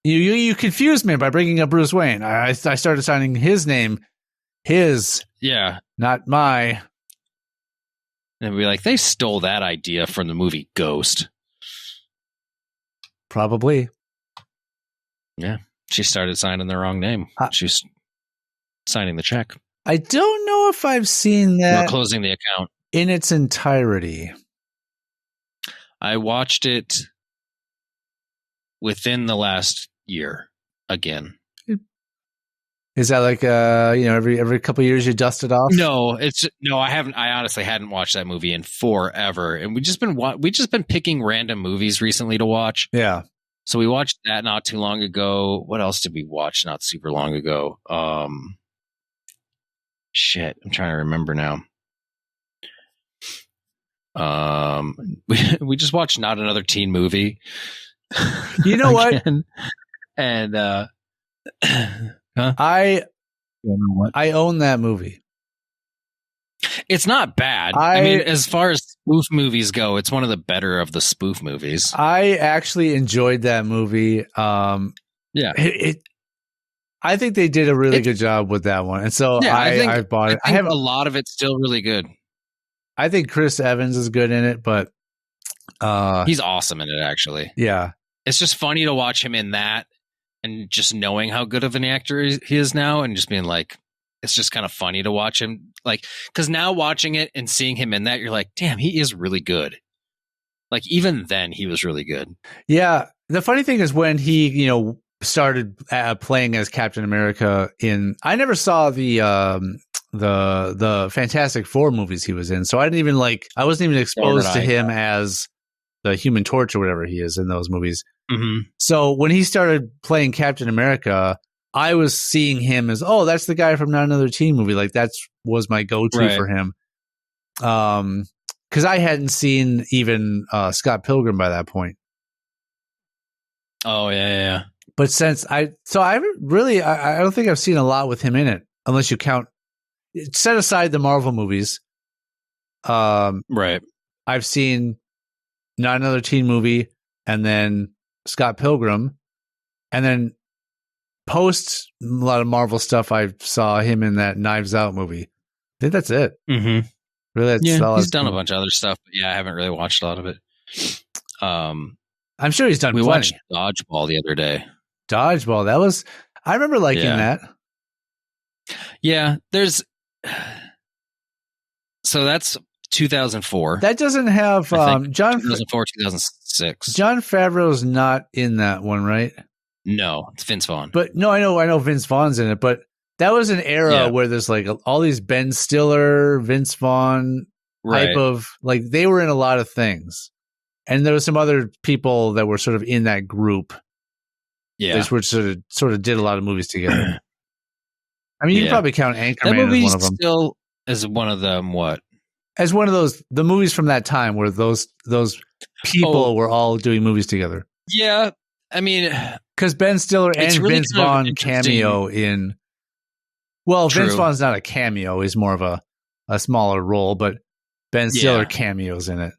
You confused me by bringing up Bruce Wayne. I started signing his name. His. Yeah. Not my. And be like, they stole that idea from the movie Ghost. Probably. Yeah. She started signing the wrong name. She's signing the check. I don't know if I've seen that. We're closing the account. In its entirety. I watched it within the last year again. Is that like every couple of years you dust it off? No, I haven't. I honestly hadn't watched that movie in forever, and we just been picking random movies recently to watch. Yeah. So we watched that not too long ago. What else did we watch not super long ago? Shit, I'm trying to remember now. We just watched Not Another Teen Movie. You know what? And huh? I own that movie. It's not bad. I mean, as far as spoof movies go, it's one of the better of the spoof movies. I actually enjoyed that movie. Yeah. I think they did a really good job with that one. And so I bought it. I have a lot of it's still really good. I think Chris Evans is good in it, but he's awesome in it, actually. Yeah. It's just funny to watch him in that and just knowing how good of an actor he is now and just being like, it's just kind of funny to watch him. Like, because now watching it and seeing him in that, you're like, damn, he is really good. Like, even then, he was really good. Yeah. The funny thing is when he, started playing as Captain America I never saw the Fantastic Four movies he was in. So I wasn't even exposed to him as the Human Torch or whatever he is in those movies. Mm-hmm. So when he started playing Captain America, I was seeing him as, oh, that's the guy from Not Another Teen Movie. Like was my go-to for him. Because I hadn't seen even Scott Pilgrim by that point. Oh yeah. But since I don't think I've seen a lot with him in it, unless you count, set aside the Marvel movies. Right. I've seen Not Another Teen Movie, and then Scott Pilgrim, and then post a lot of Marvel stuff. I saw him in that Knives Out movie. I think that's it. Mm-hmm. Really, he's done a bunch of other stuff, but I haven't really watched a lot of it. I'm sure he's done. We plenty. watched Dodgeball the other day. Dodgeball. I remember liking that. Yeah, so that's 2004. That doesn't have John 2004, 2006. Jon Favreau's not in that one, right? No, it's Vince Vaughn. But no, I know Vince Vaughn's in it, but that was an era where there's like all these Ben Stiller, Vince Vaughn type of, like, they were in a lot of things. And there was some other people that were sort of in that group. Yeah. Which sort of did a lot of movies together. I mean, you can probably count Anchorman as one of them. Still as one of them, what? As one of the movies from that time where those people were all doing movies together. Yeah. I mean, because Ben Stiller and really Vince Vaughn cameo in. Well, True. Vince Vaughn's not a cameo; he's more of a smaller role, but Ben Stiller cameos in it.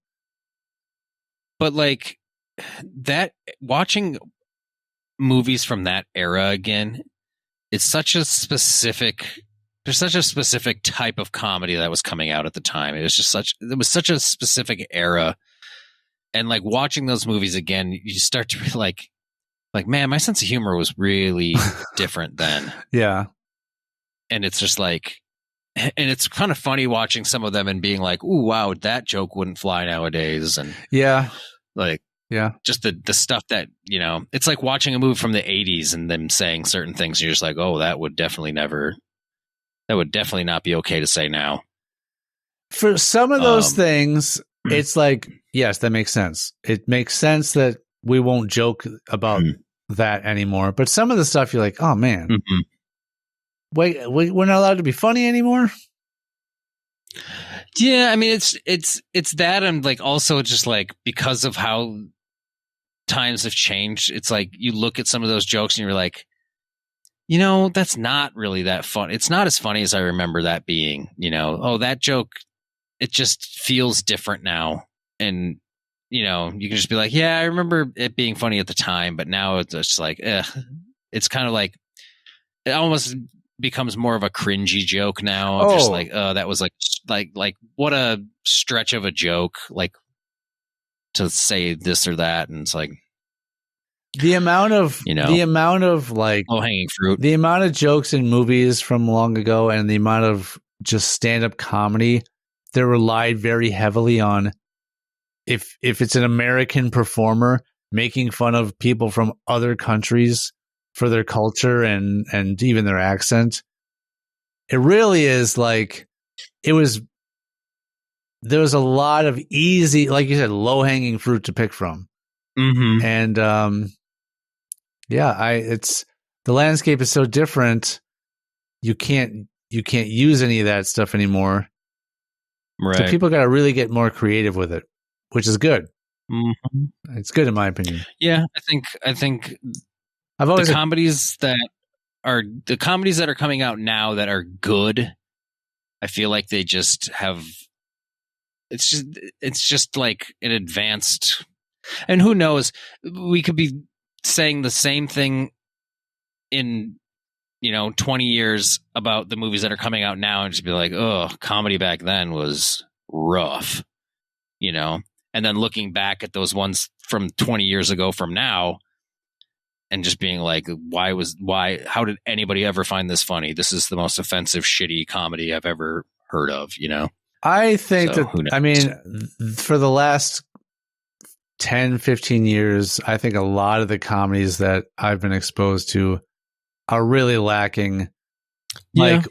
But like that, watching movies from that era again, it's such a specific. There's such a specific type of comedy that was coming out at the time. It was such a specific era, and like watching those movies again, you start to be like, man, my sense of humor was really different then. Yeah. And it's just like, and it's kind of funny watching some of them and being like, ooh, wow, that joke wouldn't fly nowadays. And just the stuff that, it's like watching a movie from the 80s and them saying certain things. And you're just like, oh, that would definitely not be okay to say now. For some of those things, it's like, yes, that makes sense. It makes sense that we won't joke about that anymore. But some of the stuff you're like, oh man, wait, we're not allowed to be funny anymore. Yeah, I mean, it's that, and like also just like because of how times have changed, it's like you look at some of those jokes and you're like, that's not really that fun. It's not as funny as I remember that being. That joke, it just feels different now, and you can just be like, yeah, I remember it being funny at the time, but now it's just like, it's kind of like it almost becomes more of a cringy joke now. Just like, that was like what a stretch of a joke, like to say this or that, and it's like the amount of like low-hanging fruit, the amount of jokes in movies from long ago, and the amount of just stand-up comedy that relied very heavily on if it's an American performer making fun of people from other countries for their culture and even their accent. It really is like there was a lot of easy, like you said, low-hanging fruit to pick from. Mm-hmm. And it's the landscape is so different. You can't use any of that stuff anymore. Right. So people got to really get more creative with it, which is good. Mm-hmm. It's good in my opinion. Yeah, I think I've always the comedies that are coming out now that are good. I feel like they just have. It's just like an advanced, and who knows? We could be saying the same thing in 20 years about the movies that are coming out now and just be like, oh, comedy back then was rough, and then looking back at those ones from 20 years ago from now and just being like, how did anybody ever find this funny? This is the most offensive, shitty comedy I've ever heard of, I think for the last 10, 15 years, I think a lot of the comedies that I've been exposed to are really lacking like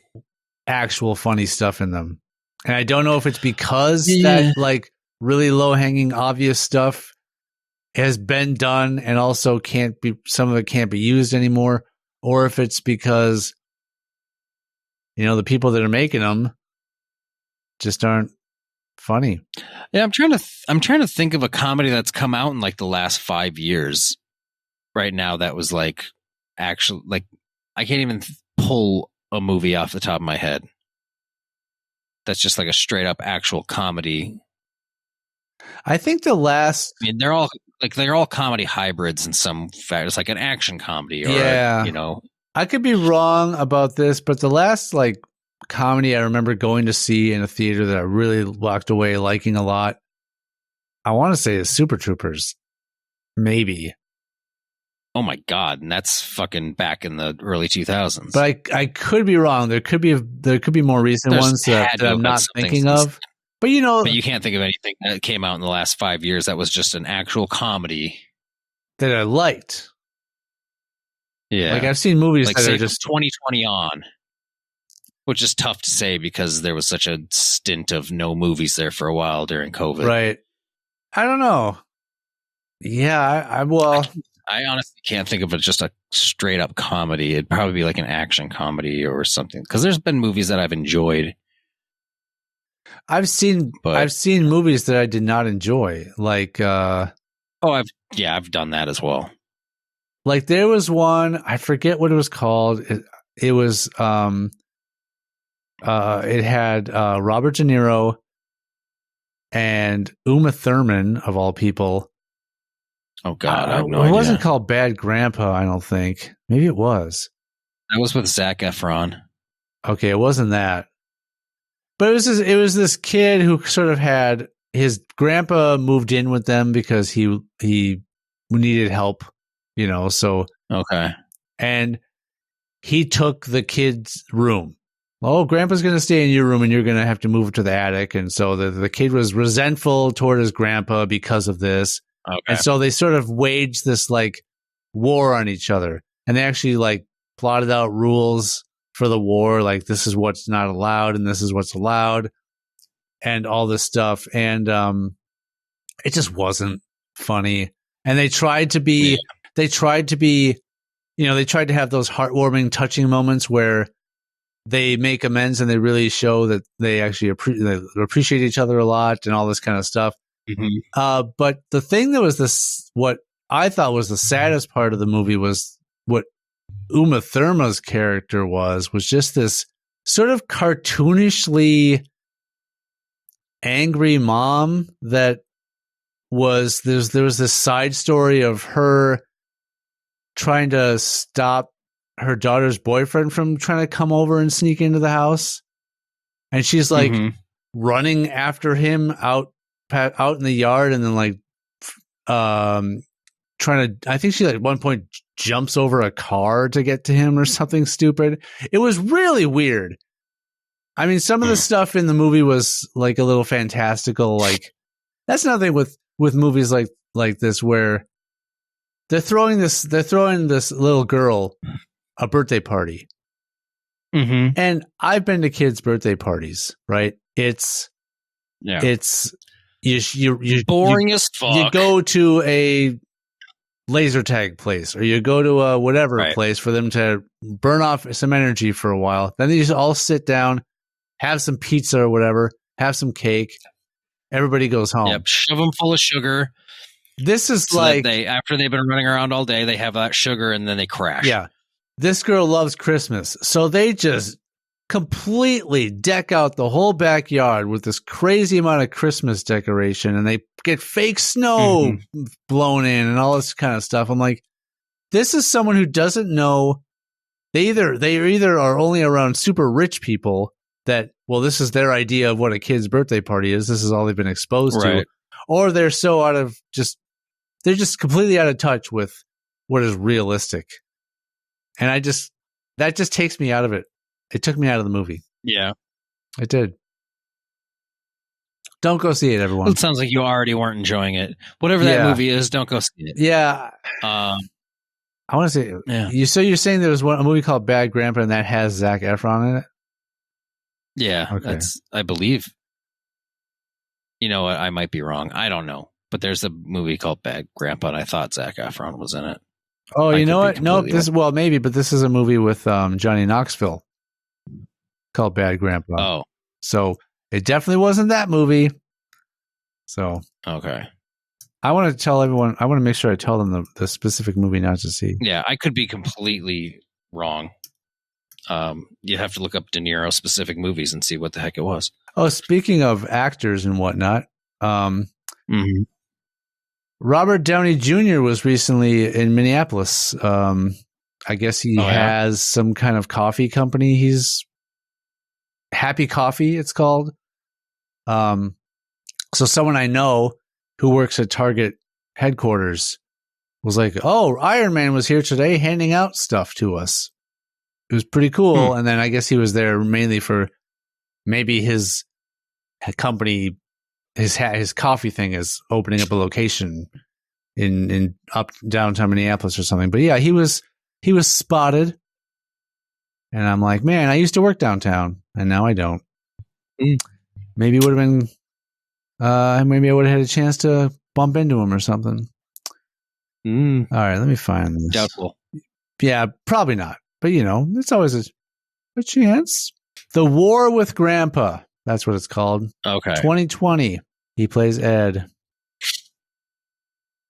actual funny stuff in them. And I don't know if it's because that like really low hanging obvious stuff has been done and also some of it can't be used anymore, or if it's because the people that are making them just aren't funny. Yeah, I'm trying to think of a comedy that's come out in like the last 5 years right now that was like actually like I can't even pull a movie off the top of my head that's just like a straight up actual comedy. I think they're all comedy hybrids in some fact. It's like an action comedy or I could be wrong about this, but the last like comedy I remember going to see in a theater that I really walked away liking a lot, I want to say is Super Troopers. Maybe. Oh my God, and that's fucking back in the early 2000s. But I could be wrong. There could be more recent ones that I'm not thinking of. But but you can't think of anything that came out in the last 5 years that was just an actual comedy that I liked. Yeah, like I've seen movies like that say are just 2020 on, which is tough to say because there was such a stint of no movies there for a while during COVID. Right. I don't know. Yeah, I honestly can't think of it just a straight up comedy. It'd probably be like an action comedy or something. Because there's been movies that I've enjoyed. I've seen movies that I did not enjoy. Like I've done that as well. Like there was one, I forget what it was called. It was it had Robert De Niro and Uma Thurman of all people. Oh God, I have no idea. It wasn't idea. called Bad Grandpa, I don't think. Maybe it was. That was with Zac Efron. Okay, it wasn't that. But it was this kid who sort of had his grandpa moved in with them because he needed help, so okay. And he took the kid's room. Oh, grandpa's going to stay in your room and you're going to have to move to the attic. And so the kid was resentful toward his grandpa because of this. Okay. And so they sort of waged this like war on each other. And they actually like plotted out rules for the war. Like this is what's not allowed and this is what's allowed and all this stuff. And it just wasn't funny. And they tried to be, they tried to have those heartwarming, touching moments where they make amends and they really show that they actually appreciate each other a lot and all this kind of stuff. Mm-hmm. But the thing that was what I thought was the saddest part of the movie was what Uma Thurman's character was just this sort of cartoonishly angry mom that was, there was this side story of her trying to stop her daughter's boyfriend from trying to come over and sneak into the house. And she's like running after him out in the yard and then like trying to, I think she like at one point jumps over a car to get to him or something stupid. It was really weird. I mean, some of the stuff in the movie was like a little fantastical. Like that's nothing with movies like this where they're throwing this little girl a birthday party. Mm-hmm. And I've been to kids' birthday parties, right? It's you boring as fuck. You go to a laser tag place or you go to a whatever place for them to burn off some energy for a while. Then they just all sit down, have some pizza or whatever, have some cake. Everybody goes home. Yep, shove them full of sugar. This is so like after they've been running around all day, they have that sugar and then they crash. Yeah. This girl loves Christmas. So they just completely deck out the whole backyard with this crazy amount of Christmas decoration and they get fake snow blown in and all this kind of stuff. I'm like, this is someone who doesn't know they either are only around super rich people that, well, this is their idea of what a kid's birthday party is. This is all they've been exposed to. Or they're so they're just completely out of touch with what is realistic. And that just takes me out of it. It took me out of the movie. Yeah. It did. Don't go see it, everyone. Well, it sounds like you already weren't enjoying it. Whatever that movie is, don't go see it. Yeah. I want to say, you're saying there was a movie called Bad Grandpa and that has Zac Efron in it? Yeah. Okay. I believe. You know what? I might be wrong. I don't know. But there's a movie called Bad Grandpa, and I thought Zac Efron was in it. Oh, you know what? Nope. Maybe, but this is a movie with Johnny Knoxville called Bad Grandpa. Oh. So it definitely wasn't that movie. So. Okay. I want to make sure I tell them the specific movie not to see. Yeah, I could be completely wrong. You have to look up De Niro specific movies and see what the heck it was. Oh, speaking of actors and whatnot, Robert Downey Jr. was recently in Minneapolis. I guess he has some kind of coffee company. He's Happy Coffee, it's called. So someone I know who works at Target headquarters was like, "Oh, Iron Man was here today handing out stuff to us." It was pretty cool. And then I guess he was there mainly for maybe his company, his coffee thing is opening up a location in up downtown Minneapolis or something. But yeah, he was spotted. And I'm like, man, I used to work downtown and now I don't. Maybe it would have been, maybe I would have had a chance to bump into him or something. All right, let me find this. Doubtful. Yeah, probably not. But, it's always a chance. The War with Grandpa. That's what it's called. Okay. 2020. He plays Ed.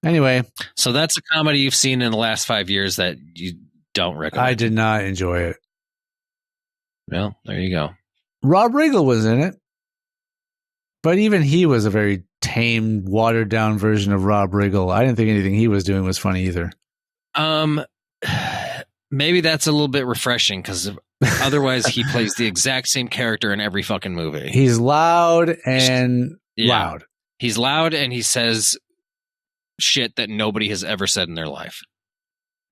Anyway. So that's a comedy you've seen in the last 5 years that you don't recommend. I did not enjoy it. Well, there you go. Rob Riggle was in it. But even he was a very tame, watered-down version of Rob Riggle. I didn't think anything he was doing was funny either. Maybe that's a little bit refreshing because otherwise he plays the exact same character in every fucking movie. He's loud and loud. He's loud and he says shit that nobody has ever said in their life.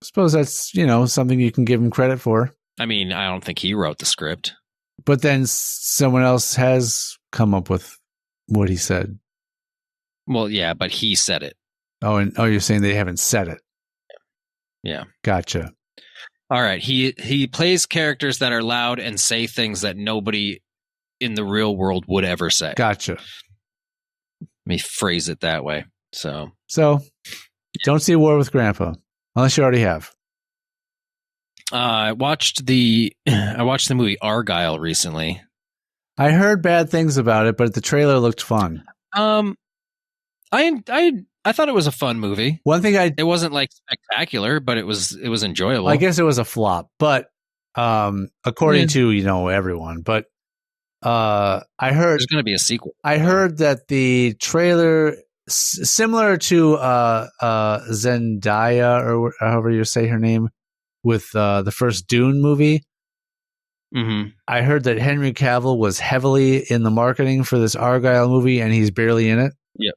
I suppose that's, something you can give him credit for. I mean, I don't think he wrote the script. But then someone else has come up with what he said. Well, yeah, but he said it. Oh, you're saying they haven't said it. Yeah. Gotcha. All right. He plays characters that are loud and say things that nobody in the real world would ever say. Gotcha. Let me phrase it that way. So don't see War with Grandpa unless you already have. I watched the movie Argyle recently. I heard bad things about it, but the trailer looked fun. I thought it was a fun movie. One thing it wasn't like spectacular, but it was enjoyable. I guess it was a flop, but according to everyone. But I heard there's going to be a sequel. I heard that the trailer, similar to Zendaya or however you say her name, with the first Dune movie. Mm-hmm. I heard that Henry Cavill was heavily in the marketing for this Argyle movie, and he's barely in it. Yep.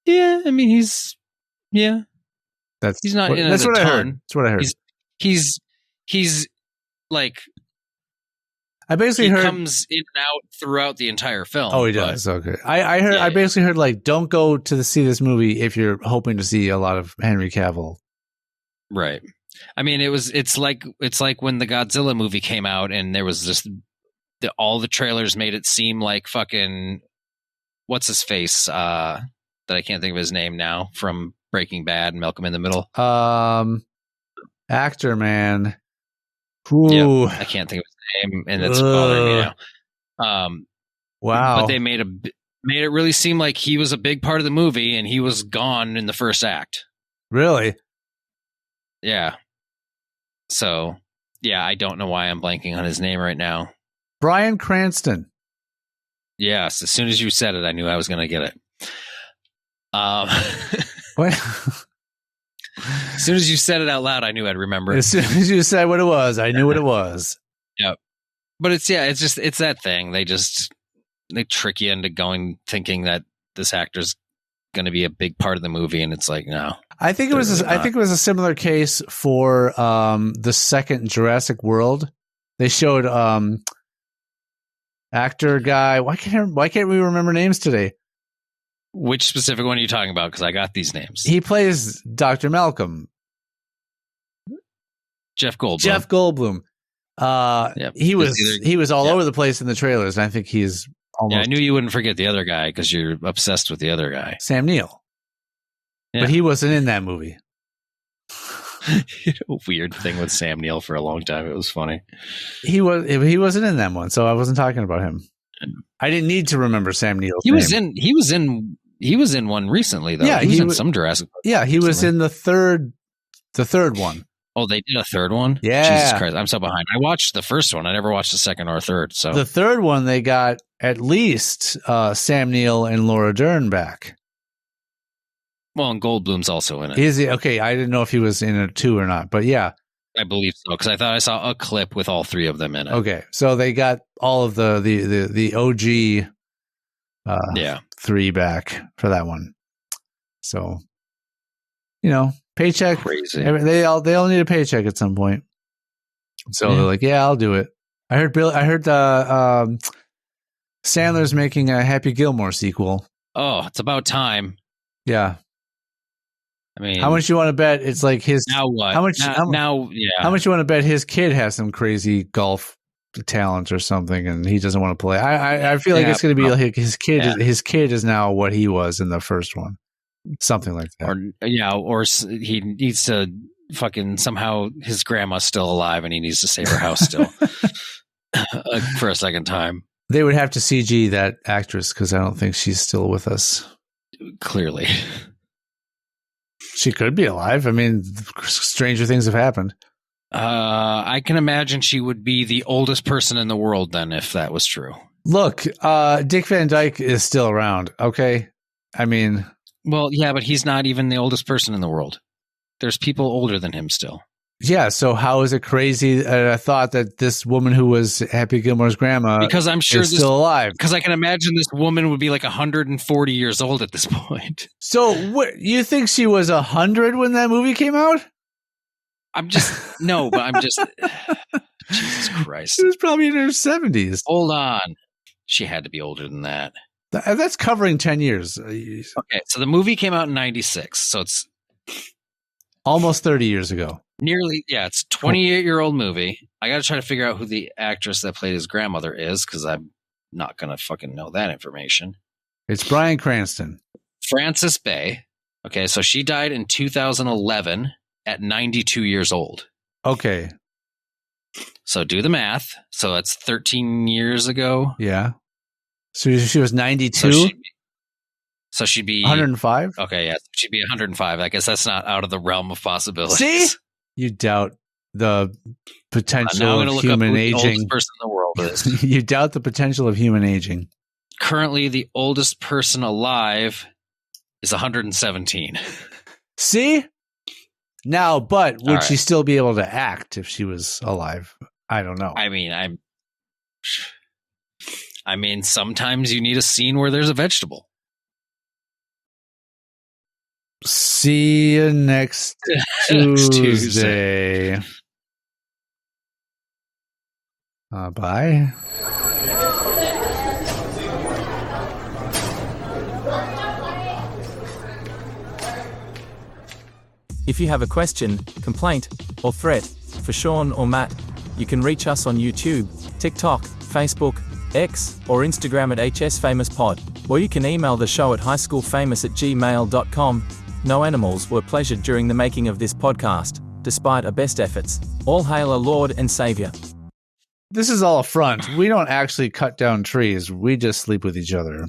Yeah. I mean, he's not in it. That's what I heard. That's what I heard. He's like. I basically heard he comes in and out throughout the entire film. Oh, he does. Okay. I basically heard like, don't go to see this movie if you're hoping to see a lot of Henry Cavill. Right. I mean, it's like when the Godzilla movie came out and there was just all the trailers made it seem like fucking what's his face that I can't think of his name now from Breaking Bad and Malcolm in the Middle. Actor man. Yeah, I can't think of his name and it's bothering me now. Wow. But they made it really seem like he was a big part of the movie and he was gone in the first act. Really? Yeah. So, yeah, I don't know why I'm blanking on his name right now. Bryan Cranston. Yes, as soon as you said it, I knew I was going to get it. What? As soon as you said it out loud, I knew I'd remember. As soon as you said what it was, I knew what it was. Yep. But it's that thing. They trick you into thinking that this actor's going to be a big part of the movie, and it's like, no. I think it was a similar case for the second Jurassic World. They showed actor guy. Why can't we remember names today? Which specific one are you talking about? Because I got these names. He plays Dr. Malcolm. Jeff Goldblum. Yep. He was all over the place in the trailers, and I think he's almost. Yeah, I knew you wouldn't forget the other guy because you're obsessed with the other guy, Sam Neill. Yeah. But he wasn't in that movie. Weird thing with Sam Neill for a long time. It was funny. He wasn't in that one, so I wasn't talking about him. I didn't need to remember Sam Neill's name. He was in one recently though. Yeah, he was in some Jurassic Park. Yeah, he was in the third one. Oh, they did a third one? Yeah. Jesus Christ, I'm so behind. I watched the first one. I never watched the second or third. So the third one, they got at least Sam Neill and Laura Dern back. Well, and Goldblum's also in it. Is he? Okay, I didn't know if he was in it too or not, but yeah. I believe so, because I thought I saw a clip with all three of them in it. Okay, so they got all of the OG three back for that one. So, paycheck. Crazy. They all need a paycheck at some point. So they're like, yeah, I'll do it. I heard Sandler's making a Happy Gilmore sequel. Oh, it's about time. Yeah. I mean, how much you want to bet it's like his? Now what? How much? Yeah. How much you want to bet his kid has some crazy golf talent or something, and he doesn't want to play? I feel like it's going to be like his kid. Yeah. His kid is now what he was in the first one, something like that. Or he needs to fucking somehow his grandma's still alive, and he needs to save her house still for a second time. They would have to CG that actress because I don't think she's still with us. Clearly. She could be alive. I mean, stranger things have happened. I can imagine she would be the oldest person in the world then, if that was true. Look, Dick Van Dyke is still around, okay? I mean... Well, yeah, but he's not even the oldest person in the world. There's people older than him still. Yeah, so how is it crazy? I thought that this woman who was Happy Gilmore's grandma because I'm sure is still alive. Because I can imagine this woman would be like 140 years old at this point. So you think she was 100 when that movie came out? Jesus Christ. She was probably in her 70s. Hold on. She had to be older than that. That's covering 10 years. Okay, so the movie came out in 96, so it's... almost 30 years ago. Nearly, yeah, it's a 28-year-old movie. I got to try to figure out who the actress that played his grandmother is, because I'm not going to fucking know that information. It's Bryan Cranston. Frances Bay. Okay, so she died in 2011 at 92 years old. Okay. So do the math. So that's 13 years ago. Yeah. So she was 92? So she'd be 105? Okay, yeah. She'd be 105. I guess that's not out of the realm of possibilities. See? You doubt the potential of human aging. The oldest person in the world is. You doubt the potential of human aging. Currently, the oldest person alive is 117. See? Now, but would she still be able to act if she was alive? I don't know. I mean, sometimes you need a scene where there's a vegetable. See you next Tuesday. Bye. If you have a question, complaint, or threat for Sean or Matt, you can reach us on YouTube, TikTok, Facebook, X, or Instagram at HSFamousPod, or you can email the show at highschoolfamous@gmail.com. No animals were pleasured during the making of this podcast, despite our best efforts. All hail our Lord and Savior. This is all a front. We don't actually cut down trees. We just sleep with each other.